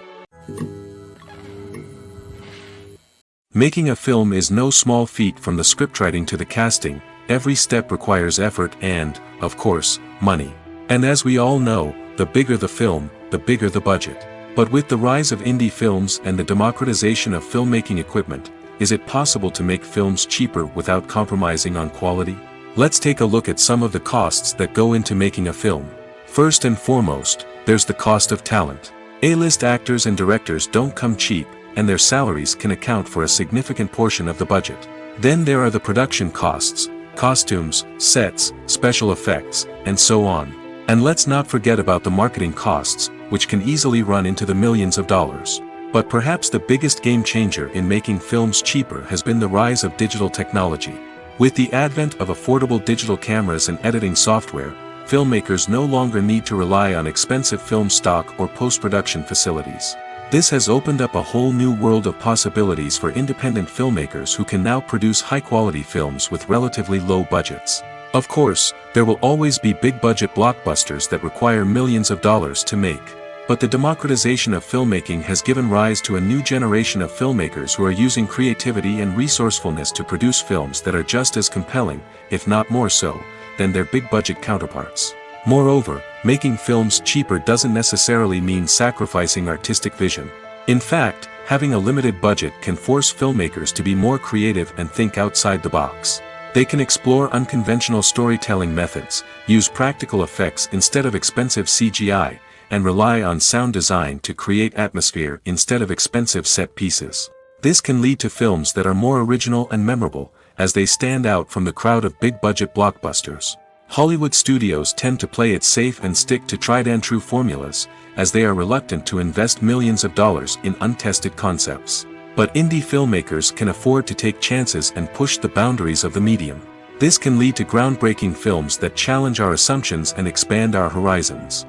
Making a film is no small feat. From the scriptwriting to the casting, every step requires effort and, of course, money. And as we all know, the bigger the film, the bigger the budget. But with the rise of indie films and the democratization of filmmaking equipment, is it possible to make films cheaper without compromising on quality? Let's take a look at some of the costs that go into making a film. First and foremost, there's the cost of talent. A-list actors and directors don't come cheap, and their salaries can account for a significant portion of the budget. Then there are the production costs, costumes, sets, special effects, and so on. And let's not forget about the marketing costs, which can easily run into the millions of dollars. But perhaps the biggest game changer in making films cheaper has been the rise of digital technology. With the advent of affordable digital cameras and editing software, filmmakers no longer need to rely on expensive film stock or post-production facilities. This has opened up a whole new world of possibilities for independent filmmakers who can now produce high-quality films with relatively low budgets. Of course, there will always be big-budget blockbusters that require millions of dollars to make. But the democratization of filmmaking has given rise to a new generation of filmmakers who are using creativity and resourcefulness to produce films that are just as compelling, if not more so, than their big-budget counterparts. Moreover, making films cheaper doesn't necessarily mean sacrificing artistic vision. In fact, having a limited budget can force filmmakers to be more creative and think outside the box. They can explore unconventional storytelling methods, use practical effects instead of expensive CGI, and rely on sound design to create atmosphere instead of expensive set pieces. This can lead to films that are more original and memorable, as they stand out from the crowd of big-budget blockbusters. Hollywood studios tend to play it safe and stick to tried-and-true formulas, as they are reluctant to invest millions of dollars in untested concepts. But indie filmmakers can afford to take chances and push the boundaries of the medium. This can lead to groundbreaking films that challenge our assumptions and expand our horizons.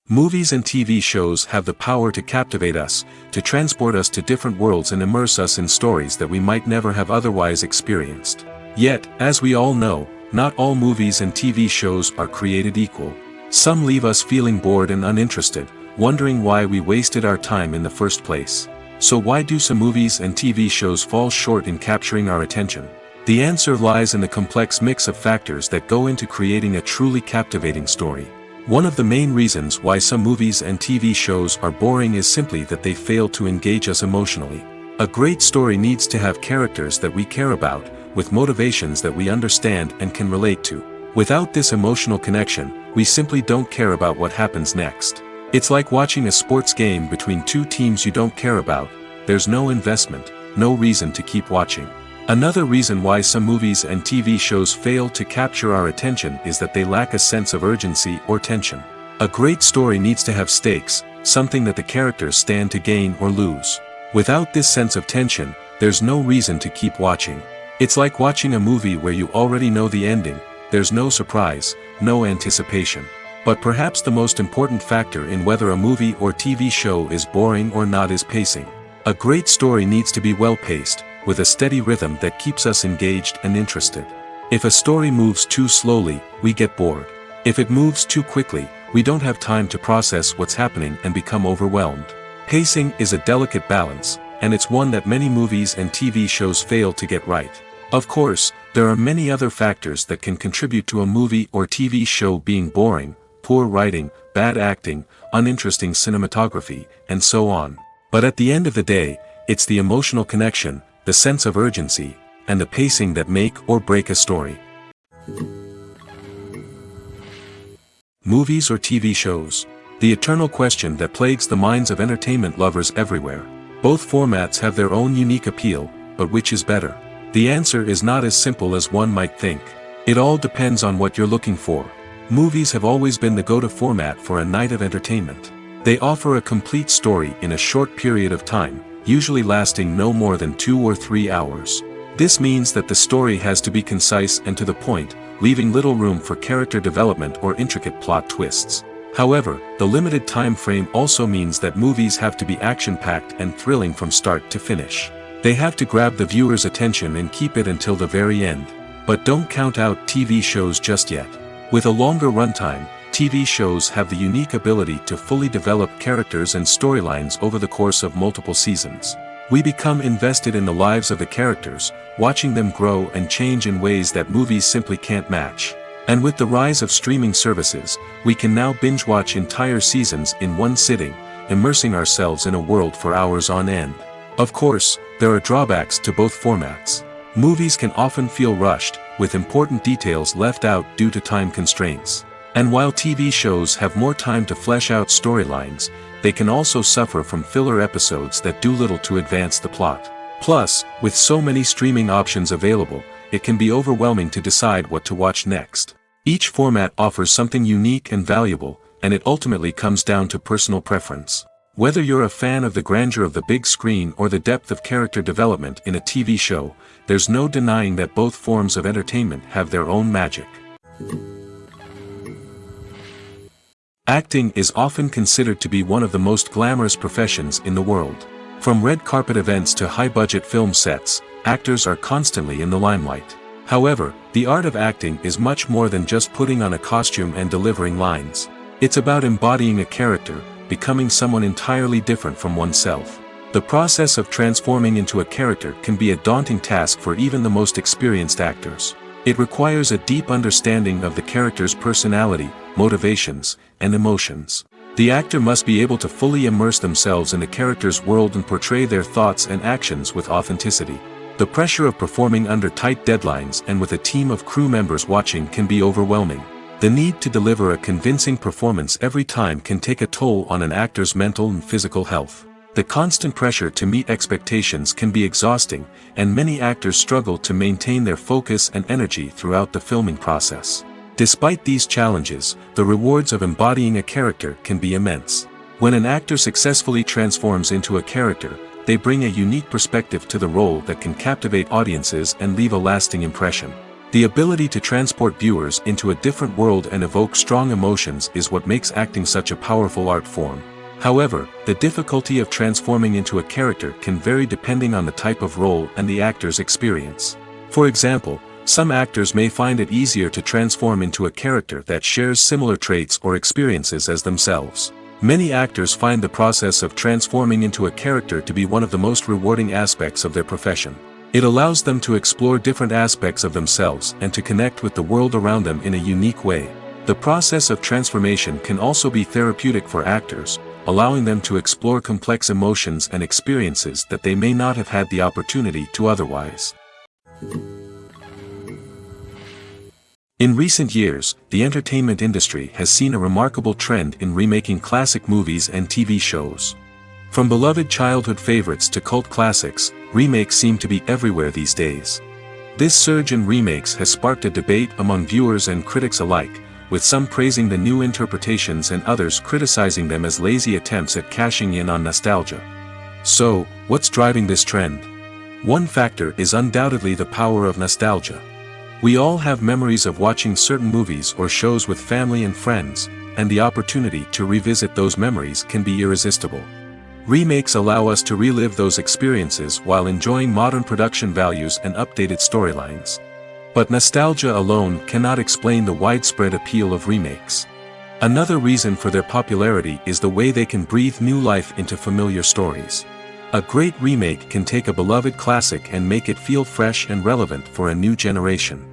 Movies and TV shows have the power to captivate us, to transport us to different worlds and immerse us in stories that we might never have otherwise experienced. Yet, as we all know, not all movies and TV shows are created equal. Some leave us feeling bored and uninterested, wondering why we wasted our time in the first place. So why do some movies and TV shows fall short in capturing our attention? The answer lies in the complex mix of factors that go into creating a truly captivating story. One of the main reasons why some movies and TV shows are boring is simply that they fail to engage us emotionally. A great story needs to have characters that we care about, with motivations that we understand and can relate to. Without this emotional connection, we simply don't care about what happens next. It's like watching a sports game between two teams you don't care about. There's no investment, no reason to keep watching. Another reason why some movies and TV shows fail to capture our attention is that they lack a sense of urgency or tension. A great story needs to have stakes, something that the characters stand to gain or lose. Without this sense of tension, there's no reason to keep watching. It's like watching a movie where you already know the ending. There's no surprise, no anticipation. But perhaps the most important factor in whether a movie or TV show is boring or not is pacing. A great story needs to be well-paced, with a steady rhythm that keeps us engaged and interested. If a story moves too slowly, we get bored. If it moves too quickly, we don't have time to process what's happening and become overwhelmed. Pacing is a delicate balance, and it's one that many movies and TV shows fail to get right. Of course, there are many other factors that can contribute to a movie or TV show being boring: poor writing, bad acting, uninteresting cinematography, and so on. But at the end of the day, it's the emotional connection, the sense of urgency, and the pacing that make or break a story. Movies or TV shows? The eternal question that plagues the minds of entertainment lovers everywhere. Both formats have their own unique appeal, but which is better? The answer is not as simple as one might think. It all depends on what you're looking for. Movies have always been the go-to format for a night of entertainment. They offer a complete story in a short period of time, usually lasting no more than 2 or 3 hours. This means that the story has to be concise and to the point, leaving little room for character development or intricate plot twists. However, the limited time frame also means that movies have to be action-packed and thrilling from start to finish. They have to grab the viewer's attention and keep it until the very end. But don't count out TV shows just yet. With a longer runtime, TV shows have the unique ability to fully develop characters and storylines over the course of multiple seasons. We become invested in the lives of the characters, watching them grow and change in ways that movies simply can't match. And with the rise of streaming services, we can now binge-watch entire seasons in one sitting, immersing ourselves in a world for hours on end. Of course, there are drawbacks to both formats. Movies can often feel rushed, with important details left out due to time constraints. And while TV shows have more time to flesh out storylines, they can also suffer from filler episodes that do little to advance the plot. Plus, with so many streaming options available, it can be overwhelming to decide what to watch next. Each format offers something unique and valuable, and it ultimately comes down to personal preference. Whether you're a fan of the grandeur of the big screen or the depth of character development in a TV show, there's no denying that both forms of entertainment have their own magic. Acting is often considered to be one of the most glamorous professions in the world. From red carpet events to high-budget film sets, actors are constantly in the limelight. However, the art of acting is much more than just putting on a costume and delivering lines. It's about embodying a character, becoming someone entirely different from oneself. The process of transforming into a character can be a daunting task for even the most experienced actors. It requires a deep understanding of the character's personality, motivations, and emotions. The actor must be able to fully immerse themselves in the character's world and portray their thoughts and actions with authenticity. The pressure of performing under tight deadlines and with a team of crew members watching can be overwhelming. The need to deliver a convincing performance every time can take a toll on an actor's mental and physical health. The constant pressure to meet expectations can be exhausting, and many actors struggle to maintain their focus and energy throughout the filming process. Despite these challenges, the rewards of embodying a character can be immense. When an actor successfully transforms into a character, they bring a unique perspective to the role that can captivate audiences and leave a lasting impression. The ability to transport viewers into a different world and evoke strong emotions is what makes acting such a powerful art form. However, the difficulty of transforming into a character can vary depending on the type of role and the actor's experience. For example, some actors may find it easier to transform into a character that shares similar traits or experiences as themselves. Many actors find the process of transforming into a character to be one of the most rewarding aspects of their profession. It allows them to explore different aspects of themselves and to connect with the world around them in a unique way. The process of transformation can also be therapeutic for actors, allowing them to explore complex emotions and experiences that they may not have had the opportunity to otherwise. In recent years, the entertainment industry has seen a remarkable trend in remaking classic movies and TV shows. From beloved childhood favorites to cult classics, remakes seem to be everywhere these days. This surge in remakes has sparked a debate among viewers and critics alike, with some praising the new interpretations and others criticizing them as lazy attempts at cashing in on nostalgia. So, what's driving this trend? One factor is undoubtedly the power of nostalgia. We all have memories of watching certain movies or shows with family and friends, and the opportunity to revisit those memories can be irresistible. Remakes allow us to relive those experiences while enjoying modern production values and updated storylines. But nostalgia alone cannot explain the widespread appeal of remakes. Another reason for their popularity is the way they can breathe new life into familiar stories. A great remake can take a beloved classic and make it feel fresh and relevant for a new generation.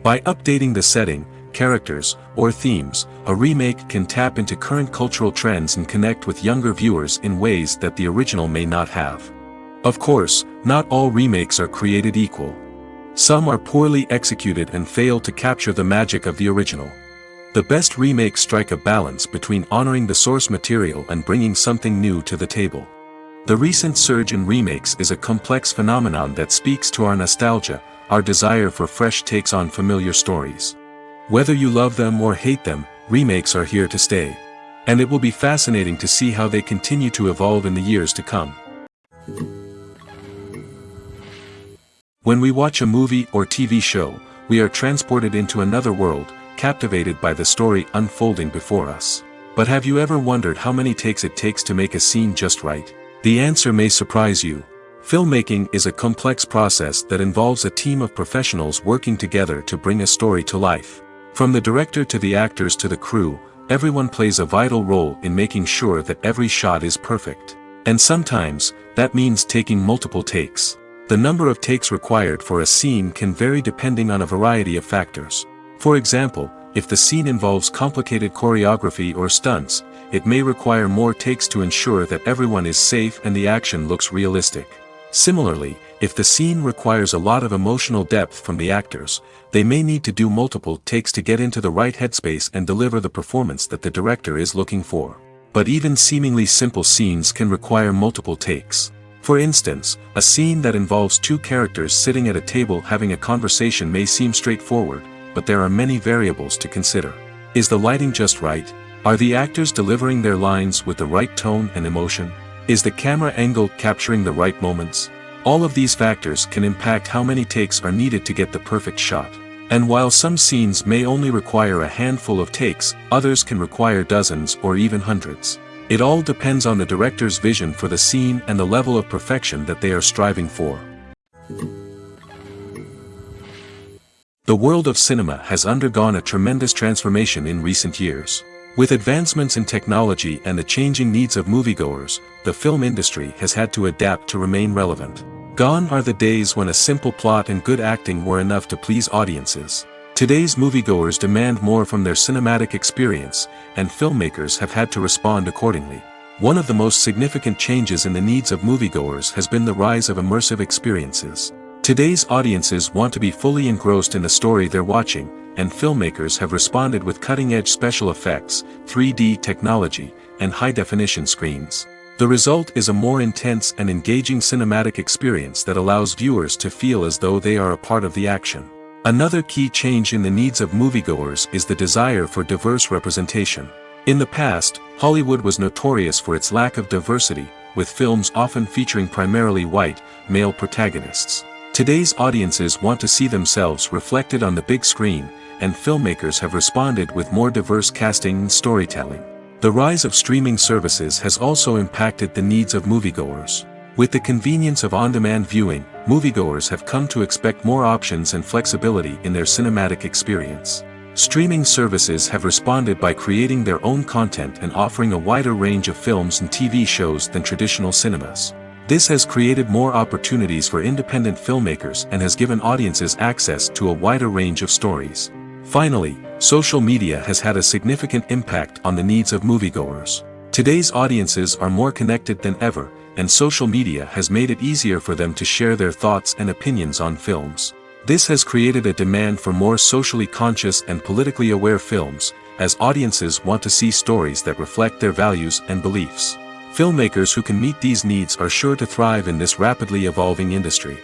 By updating the setting, characters, or themes, a remake can tap into current cultural trends and connect with younger viewers in ways that the original may not have. Of course, not all remakes are created equal. Some are poorly executed and fail to capture the magic of the original. The best remakes strike a balance between honoring the source material and bringing something new to the table. The recent surge in remakes is a complex phenomenon that speaks to our nostalgia, our desire for fresh takes on familiar stories. Whether you love them or hate them, remakes are here to stay. And it will be fascinating to see how they continue to evolve in the years to come. When we watch a movie or TV show, we are transported into another world, captivated by the story unfolding before us. But have you ever wondered how many takes it takes to make a scene just right? The answer may surprise you. Filmmaking is a complex process that involves a team of professionals working together to bring a story to life. From the director to the actors to the crew, everyone plays a vital role in making sure that every shot is perfect. And sometimes, that means taking multiple takes. The number of takes required for a scene can vary depending on a variety of factors. For example, if the scene involves complicated choreography or stunts, it may require more takes to ensure that everyone is safe and the action looks realistic. Similarly, if the scene requires a lot of emotional depth from the actors, they may need to do multiple takes to get into the right headspace and deliver the performance that the director is looking for. But even seemingly simple scenes can require multiple takes. For instance, a scene that involves two characters sitting at a table having a conversation may seem straightforward, but there are many variables to consider. Is the lighting just right? Are the actors delivering their lines with the right tone and emotion? Is the camera angle capturing the right moments? All of these factors can impact how many takes are needed to get the perfect shot. And while some scenes may only require a handful of takes, others can require dozens or even hundreds. It all depends on the director's vision for the scene and the level of perfection that they are striving for. The world of cinema has undergone a tremendous transformation in recent years. With advancements in technology and the changing needs of moviegoers, the film industry has had to adapt to remain relevant. Gone are the days when a simple plot and good acting were enough to please audiences. Today's moviegoers demand more from their cinematic experience, and filmmakers have had to respond accordingly. One of the most significant changes in the needs of moviegoers has been the rise of immersive experiences. Today's audiences want to be fully engrossed in the story they're watching, and filmmakers have responded with cutting-edge special effects, 3D technology, and high-definition screens. The result is a more intense and engaging cinematic experience that allows viewers to feel as though they are a part of the action. Another key change in the needs of moviegoers is the desire for diverse representation. In the past, Hollywood was notorious for its lack of diversity, with films often featuring primarily white, male protagonists. Today's audiences want to see themselves reflected on the big screen, and filmmakers have responded with more diverse casting and storytelling. The rise of streaming services has also impacted the needs of moviegoers. With the convenience of on-demand viewing, moviegoers have come to expect more options and flexibility in their cinematic experience. Streaming services have responded by creating their own content and offering a wider range of films and TV shows than traditional cinemas. This has created more opportunities for independent filmmakers and has given audiences access to a wider range of stories. Finally, social media has had a significant impact on the needs of moviegoers. Today's audiences are more connected than ever, and social media has made it easier for them to share their thoughts and opinions on films. This has created a demand for more socially conscious and politically aware films, as audiences want to see stories that reflect their values and beliefs. Filmmakers who can meet these needs are sure to thrive in this rapidly evolving industry.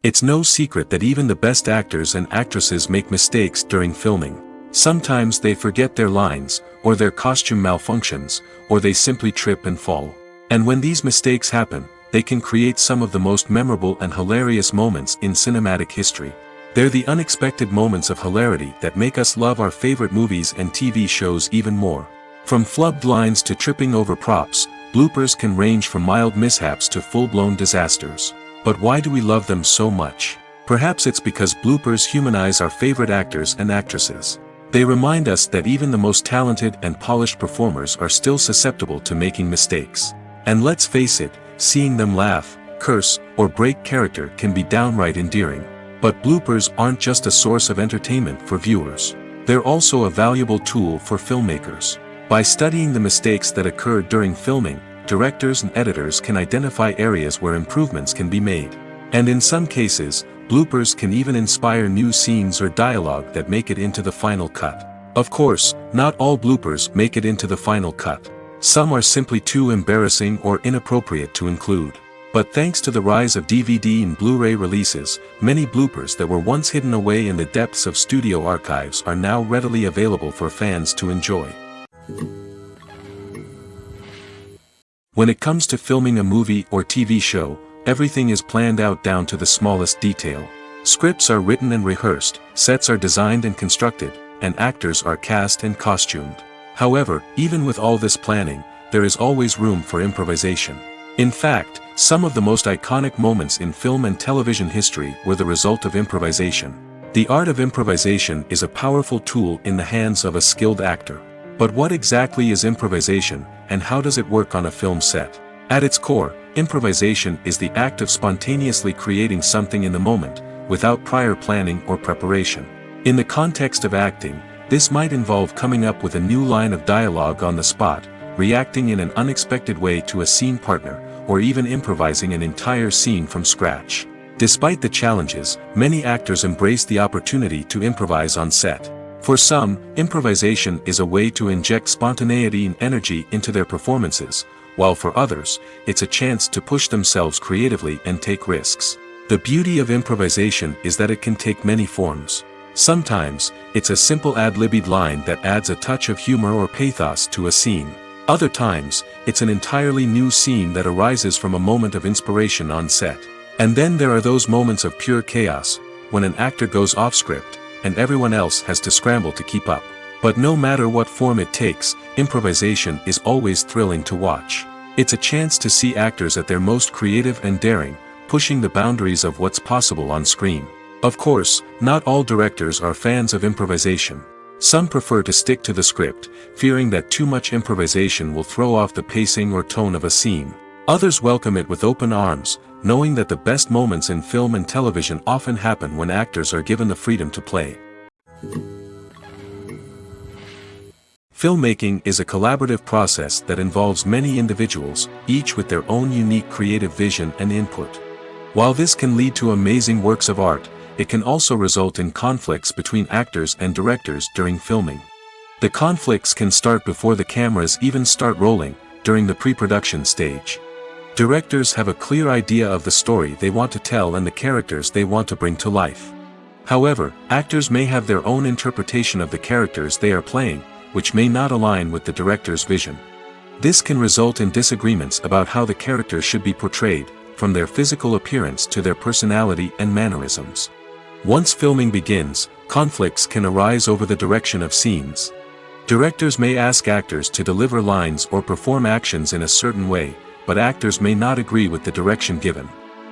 It's no secret that even the best actors and actresses make mistakes during filming. Sometimes they forget their lines, or their costume malfunctions, or they simply trip and fall. And when these mistakes happen, they can create some of the most memorable and hilarious moments in cinematic history. They're the unexpected moments of hilarity that make us love our favorite movies and TV shows even more. From flubbed lines to tripping over props, bloopers can range from mild mishaps to full-blown disasters. But why do we love them so much? Perhaps it's because bloopers humanize our favorite actors and actresses. They remind us that even the most talented and polished performers are still susceptible to making mistakes. And let's face it, seeing them laugh, curse, or break character can be downright endearing. But bloopers aren't just a source of entertainment for viewers. They're also a valuable tool for filmmakers. By studying the mistakes that occurred during filming, directors and editors can identify areas where improvements can be made. And in some cases, bloopers can even inspire new scenes or dialogue that make it into the final cut. Of course, not all bloopers make it into the final cut. Some are simply too embarrassing or inappropriate to include. But thanks to the rise of DVD and Blu-ray releases, many bloopers that were once hidden away in the depths of studio archives are now readily available for fans to enjoy. When it comes to filming a movie or TV show, everything is planned out down to the smallest detail. Scripts are written and rehearsed, sets are designed and constructed, and actors are cast and costumed. However, even with all this planning, there is always room for improvisation. In fact, some of the most iconic moments in film and television history were the result of improvisation. The art of improvisation is a powerful tool in the hands of a skilled actor. But what exactly is improvisation, and how does it work on a film set? At its core, improvisation is the act of spontaneously creating something in the moment, without prior planning or preparation. In the context of acting, this might involve coming up with a new line of dialogue on the spot, reacting in an unexpected way to a scene partner, or even improvising an entire scene from scratch. Despite the challenges, many actors embrace the opportunity to improvise on set. For some, improvisation is a way to inject spontaneity and energy into their performances, while for others, it's a chance to push themselves creatively and take risks. The beauty of improvisation is that it can take many forms. Sometimes, it's a simple ad-libbed line that adds a touch of humor or pathos to a scene. Other times, it's an entirely new scene that arises from a moment of inspiration on set. And then there are those moments of pure chaos, when an actor goes off script, and everyone else has to scramble to keep up. But no matter what form it takes, improvisation is always thrilling to watch. It's a chance to see actors at their most creative and daring, pushing the boundaries of what's possible on screen. Of course, not all directors are fans of improvisation. Some prefer to stick to the script, fearing that too much improvisation will throw off the pacing or tone of a scene. Others welcome it with open arms, knowing that the best moments in film and television often happen when actors are given the freedom to play. Filmmaking is a collaborative process that involves many individuals, each with their own unique creative vision and input. While this can lead to amazing works of art, it can also result in conflicts between actors and directors during filming. The conflicts can start before the cameras even start rolling, during the pre-production stage. Directors have a clear idea of the story they want to tell and the characters they want to bring to life. However, actors may have their own interpretation of the characters they are playing, which may not align with the director's vision. This can result in disagreements about how the characters should be portrayed, from their physical appearance to their personality and mannerisms. Once filming begins, conflicts can arise over the direction of scenes. Directors may ask actors to deliver lines or perform actions in a certain way, but actors may not agree with the direction given.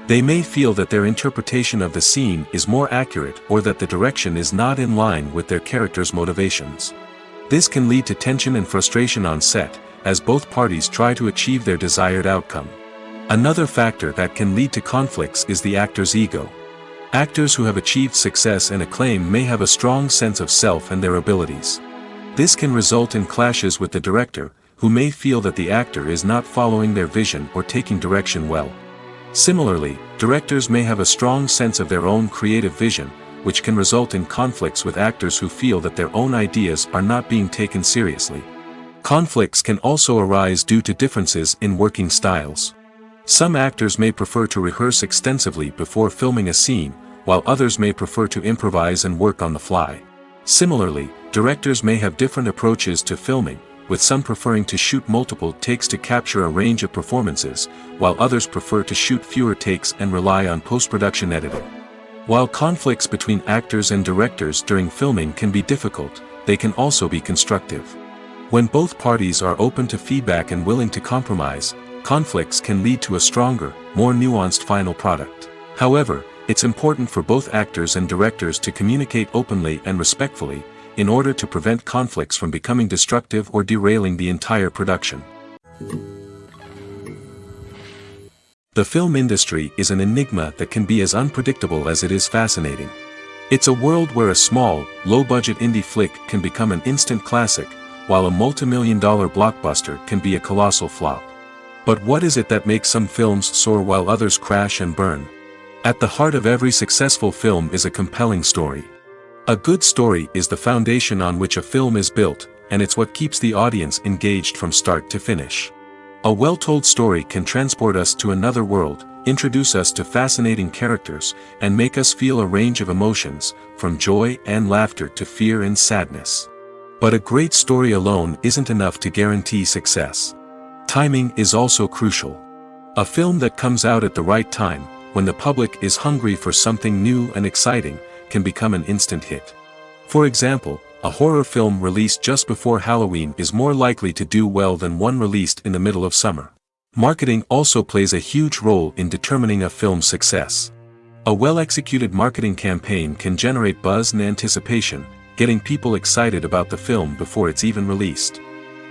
They may feel that their interpretation of the scene is more accurate or that the direction is not in line with their character's motivations. This can lead to tension and frustration on set, as both parties try to achieve their desired outcome. Another factor that can lead to conflicts is the actor's ego. Actors who have achieved success and acclaim may have a strong sense of self and their abilities. This can result in clashes with the director, who may feel that the actor is not following their vision or taking direction well. Similarly, directors may have a strong sense of their own creative vision, which can result in conflicts with actors who feel that their own ideas are not being taken seriously. Conflicts can also arise due to differences in working styles. Some actors may prefer to rehearse extensively before filming a scene, while others may prefer to improvise and work on the fly. Similarly, directors may have different approaches to filming, with some preferring to shoot multiple takes to capture a range of performances, while others prefer to shoot fewer takes and rely on post-production editing. While conflicts between actors and directors during filming can be difficult, they can also be constructive. When both parties are open to feedback and willing to compromise, conflicts can lead to a stronger, more nuanced final product. However, it's important for both actors and directors to communicate openly and respectfully, in order to prevent conflicts from becoming destructive or derailing the entire production. The film industry is an enigma that can be as unpredictable as it is fascinating. It's a world where a small, low-budget indie flick can become an instant classic, while a multi-million-dollar blockbuster can be a colossal flop. But what is it that makes some films soar while others crash and burn? At the heart of every successful film is a compelling story. A good story is the foundation on which a film is built, and it's what keeps the audience engaged from start to finish. A well-told story can transport us to another world, introduce us to fascinating characters, and make us feel a range of emotions, from joy and laughter to fear and sadness. But a great story alone isn't enough to guarantee success. Timing is also crucial. A film that comes out at the right time, when the public is hungry for something new and exciting, can become an instant hit. For example, A horror film released just before Halloween is more likely to do well than one released in the middle of summer. Marketing also plays a huge role in determining a film's success. A well-executed marketing campaign can generate buzz and anticipation, getting people excited about the film before it's even released.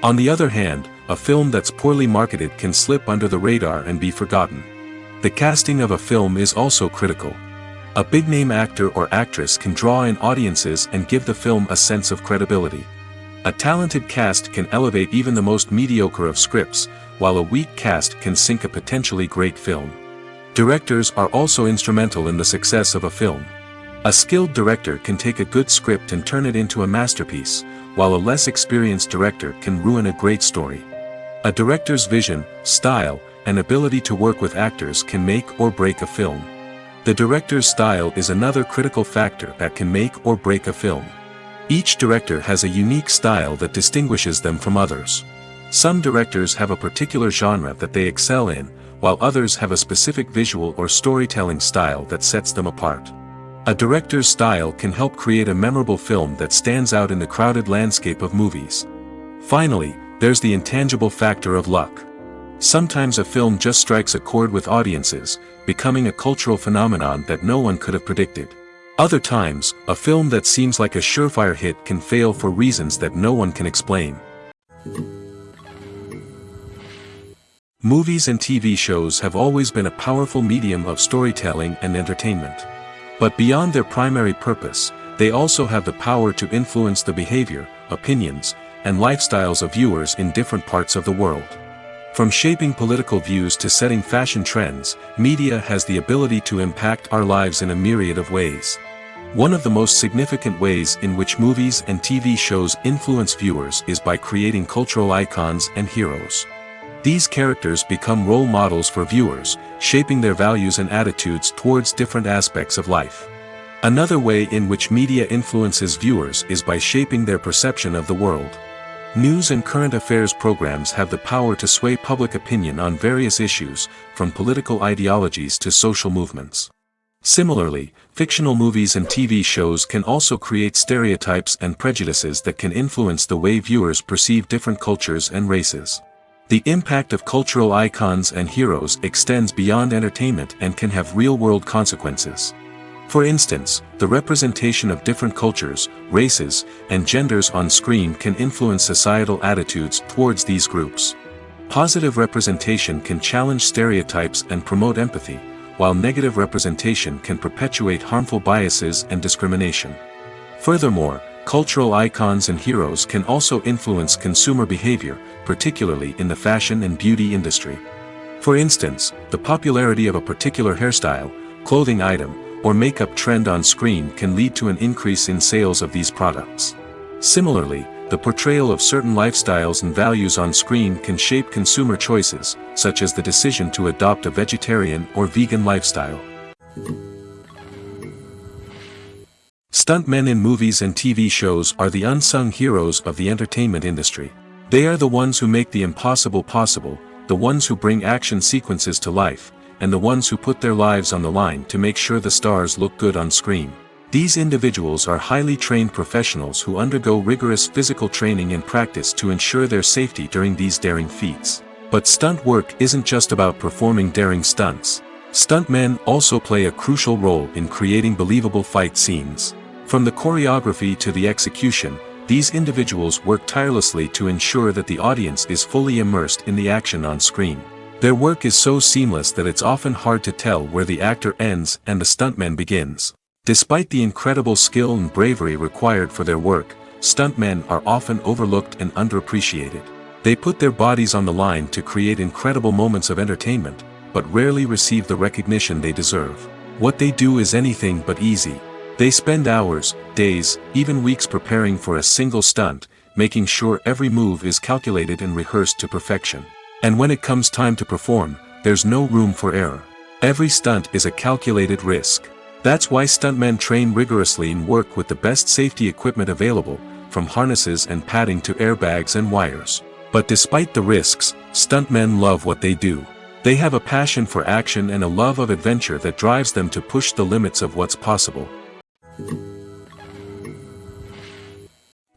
On the other hand, a film that's poorly marketed can slip under the radar and be forgotten. The casting of a film is also critical. A big-name actor or actress can draw in audiences and give the film a sense of credibility. A talented cast can elevate even the most mediocre of scripts, while a weak cast can sink a potentially great film. Directors are also instrumental in the success of a film. A skilled director can take a good script and turn it into a masterpiece, while a less experienced director can ruin a great story. A director's vision, style, and ability to work with actors can make or break a film. The director's style is another critical factor that can make or break a film. Each director has a unique style that distinguishes them from others. Some directors have a particular genre that they excel in, while others have a specific visual or storytelling style that sets them apart. A director's style can help create a memorable film that stands out in the crowded landscape of movies. Finally, there's the intangible factor of luck. Sometimes a film just strikes a chord with audiences, becoming a cultural phenomenon that no one could have predicted. Other times, a film that seems like a surefire hit can fail for reasons that no one can explain. Movies and TV shows have always been a powerful medium of storytelling and entertainment. But beyond their primary purpose, they also have the power to influence the behavior, opinions, and lifestyles of viewers in different parts of the world. From shaping political views to setting fashion trends, media has the ability to impact our lives in a myriad of ways. One of the most significant ways in which movies and TV shows influence viewers is by creating cultural icons and heroes. These characters become role models for viewers, shaping their values and attitudes towards different aspects of life. Another way in which media influences viewers is by shaping their perception of the world. News and current affairs programs have the power to sway public opinion on various issues, from political ideologies to social movements. Similarly, fictional movies and TV shows can also create stereotypes and prejudices that can influence the way viewers perceive different cultures and races. The impact of cultural icons and heroes extends beyond entertainment and can have real-world consequences. For instance, the representation of different cultures, races, and genders on screen can influence societal attitudes towards these groups. Positive representation can challenge stereotypes and promote empathy, while negative representation can perpetuate harmful biases and discrimination. Furthermore, cultural icons and heroes can also influence consumer behavior, particularly in the fashion and beauty industry. For instance, the popularity of a particular hairstyle, clothing item, or makeup trend on screen can lead to an increase in sales of these products. Similarly, the portrayal of certain lifestyles and values on screen can shape consumer choices, such as the decision to adopt a vegetarian or vegan lifestyle. Stuntmen in movies and TV shows are the unsung heroes of the entertainment industry. They are the ones who make the impossible possible, the ones who bring action sequences to life, and the ones who put their lives on the line to make sure the stars look good on screen. These individuals are highly trained professionals who undergo rigorous physical training and practice to ensure their safety during these daring feats. But stunt work isn't just about performing daring stunts. Stuntmen also play a crucial role in creating believable fight scenes. From the choreography to the execution, these individuals work tirelessly to ensure that the audience is fully immersed in the action on screen. Their work is so seamless that it's often hard to tell where the actor ends and the stuntman begins. Despite the incredible skill and bravery required for their work, stuntmen are often overlooked and underappreciated. They put their bodies on the line to create incredible moments of entertainment, but rarely receive the recognition they deserve. What they do is anything but easy. They spend hours, days, even weeks preparing for a single stunt, making sure every move is calculated and rehearsed to perfection. And when it comes time to perform, there's no room for error. Every stunt is a calculated risk. That's why stuntmen train rigorously and work with the best safety equipment available, from harnesses and padding to airbags and wires. But despite the risks, stuntmen love what they do. They have a passion for action and a love of adventure that drives them to push the limits of what's possible.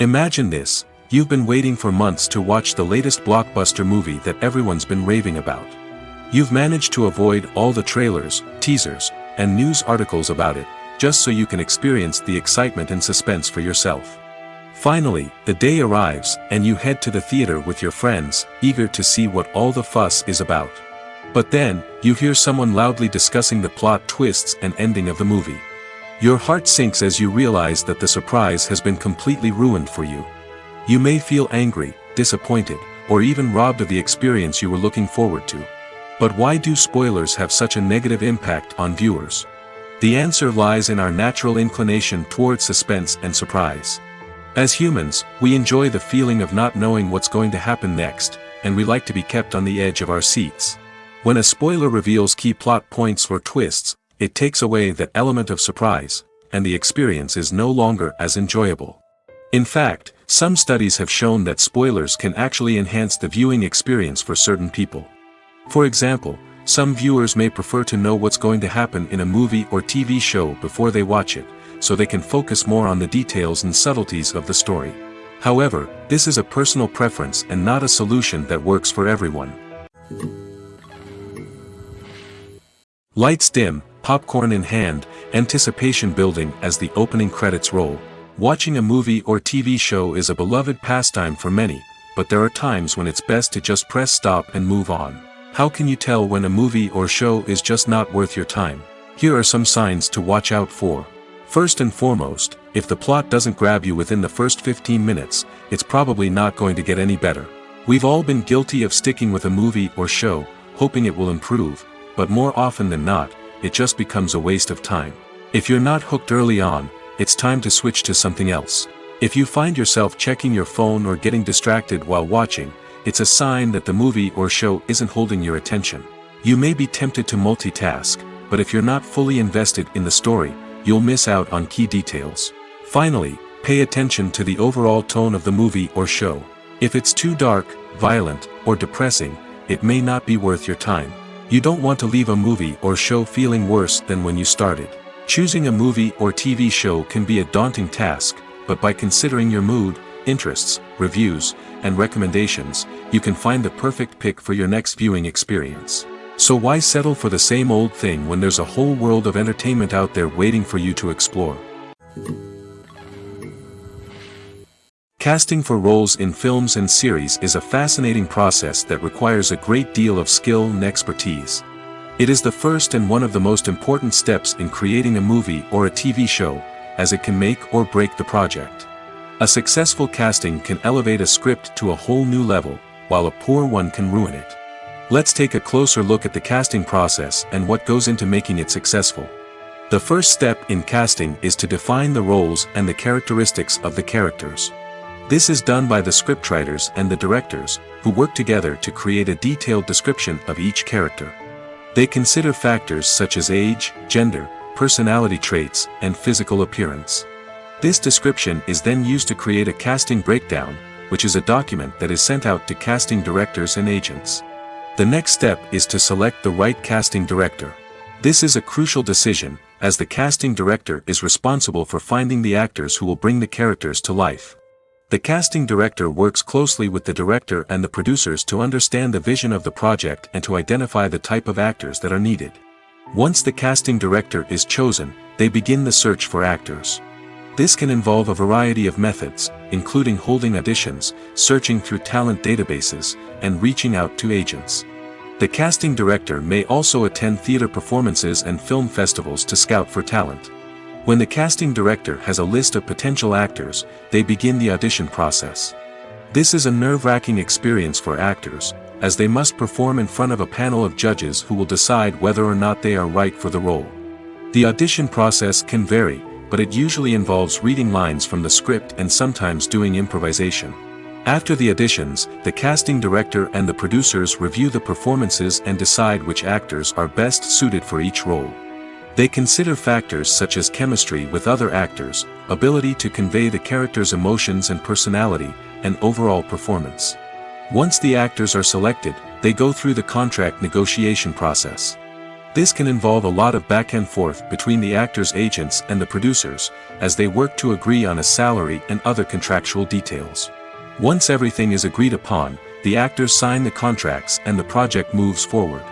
Imagine this, you've been waiting for months to watch the latest blockbuster movie that everyone's been raving about. You've managed to avoid all the trailers, teasers, and news articles about it, just so you can experience the excitement and suspense for yourself. Finally, the day arrives, and you head to the theater with your friends, eager to see what all the fuss is about. But then, you hear someone loudly discussing the plot twists and ending of the movie. Your heart sinks as you realize that the surprise has been completely ruined for you. You may feel angry, disappointed, or even robbed of the experience you were looking forward to. But why do spoilers have such a negative impact on viewers? The answer lies in our natural inclination toward suspense and surprise. As humans, we enjoy the feeling of not knowing what's going to happen next, and we like to be kept on the edge of our seats. When a spoiler reveals key plot points or twists, it takes away that element of surprise, and the experience is no longer as enjoyable. In fact, some studies have shown that spoilers can actually enhance the viewing experience for certain people. For example, some viewers may prefer to know what's going to happen in a movie or TV show before they watch it, so they can focus more on the details and subtleties of the story. However, this is a personal preference and not a solution that works for everyone. Lights dim, popcorn in hand, anticipation building as the opening credits roll. Watching a movie or TV show is a beloved pastime for many, but there are times when it's best to just press stop and move on. How can you tell when a movie or show is just not worth your time? Here are some signs to watch out for. First and foremost, if the plot doesn't grab you within the first 15 minutes, it's probably not going to get any better. We've all been guilty of sticking with a movie or show, hoping it will improve, but more often than not, it just becomes a waste of time. If you're not hooked early on, it's time to switch to something else. If you find yourself checking your phone or getting distracted while watching, it's a sign that the movie or show isn't holding your attention. You may be tempted to multitask, but if you're not fully invested in the story, you'll miss out on key details. Finally, pay attention to the overall tone of the movie or show. If it's too dark, violent, or depressing, it may not be worth your time. You don't want to leave a movie or show feeling worse than when you started. Choosing a movie or TV show can be a daunting task, but by considering your mood, interests, reviews, and recommendations, you can find the perfect pick for your next viewing experience. So why settle for the same old thing when there's a whole world of entertainment out there waiting for you to explore? Casting for roles in films and series is a fascinating process that requires a great deal of skill and expertise. It is the first and one of the most important steps in creating a movie or a TV show, as it can make or break the project. A successful casting can elevate a script to a whole new level, while a poor one can ruin it. Let's take a closer look at the casting process and what goes into making it successful. The first step in casting is to define the roles and the characteristics of the characters. This is done by the scriptwriters and the directors, who work together to create a detailed description of each character. They consider factors such as age, gender, personality traits, and physical appearance. This description is then used to create a casting breakdown, which is a document that is sent out to casting directors and agents. The next step is to select the right casting director. This is a crucial decision, as the casting director is responsible for finding the actors who will bring the characters to life. The casting director works closely with the director and the producers to understand the vision of the project and to identify the type of actors that are needed. Once the casting director is chosen, they begin the search for actors. This can involve a variety of methods, including holding auditions, searching through talent databases, and reaching out to agents. The casting director may also attend theater performances and film festivals to scout for talent. When the casting director has a list of potential actors, they begin the audition process. This is a nerve-wracking experience for actors, as they must perform in front of a panel of judges who will decide whether or not they are right for the role. The audition process can vary, but it usually involves reading lines from the script and sometimes doing improvisation. After the auditions, the casting director and the producers review the performances and decide which actors are best suited for each role. They consider factors such as chemistry with other actors, ability to convey the character's emotions and personality, and overall performance. Once the actors are selected, they go through the contract negotiation process. This can involve a lot of back and forth between the actors' agents and the producers, as they work to agree on a salary and other contractual details. Once everything is agreed upon, the actors sign the contracts and the project moves forward.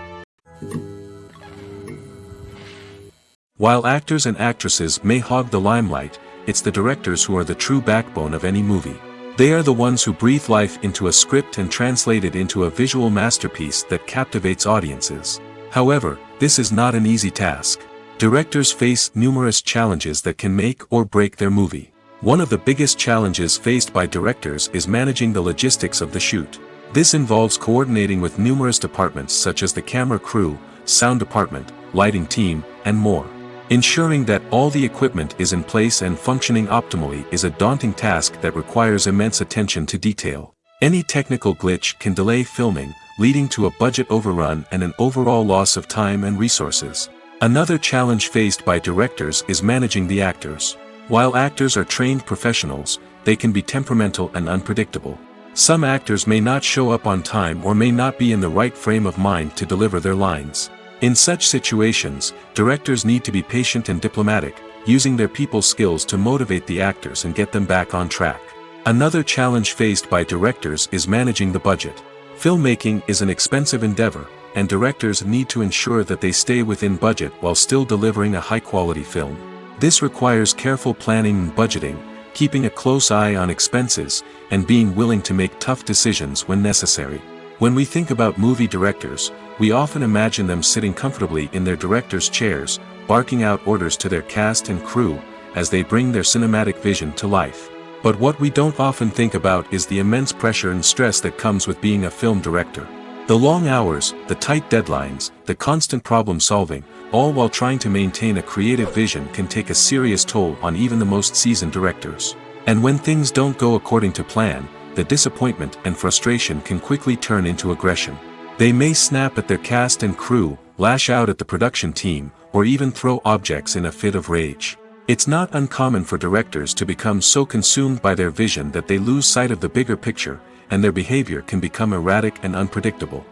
While actors and actresses may hog the limelight, it's the directors who are the true backbone of any movie. They are the ones who breathe life into a script and translate it into a visual masterpiece that captivates audiences. However, this is not an easy task. Directors face numerous challenges that can make or break their movie. One of the biggest challenges faced by directors is managing the logistics of the shoot. This involves coordinating with numerous departments such as the camera crew, sound department, lighting team, and more. Ensuring that all the equipment is in place and functioning optimally is a daunting task that requires immense attention to detail. Any technical glitch can delay filming, leading to a budget overrun and an overall loss of time and resources. Another challenge faced by directors is managing the actors. While actors are trained professionals, they can be temperamental and unpredictable. Some actors may not show up on time or may not be in the right frame of mind to deliver their lines. In such situations, directors need to be patient and diplomatic, using their people skills to motivate the actors and get them back on track. Another challenge faced by directors is managing the budget. Filmmaking is an expensive endeavor, and directors need to ensure that they stay within budget while still delivering a high-quality film. This requires careful planning and budgeting, keeping a close eye on expenses, and being willing to make tough decisions when necessary. When we think about movie directors, we often imagine them sitting comfortably in their director's chairs, barking out orders to their cast and crew, as they bring their cinematic vision to life. But what we don't often think about is the immense pressure and stress that comes with being a film director. The long hours, the tight deadlines, the constant problem solving, all while trying to maintain a creative vision can take a serious toll on even the most seasoned directors. And when things don't go according to plan, the disappointment and frustration can quickly turn into aggression. They may snap at their cast and crew, lash out at the production team, or even throw objects in a fit of rage. It's not uncommon for directors to become so consumed by their vision that they lose sight of the bigger picture, and their behavior can become erratic and unpredictable.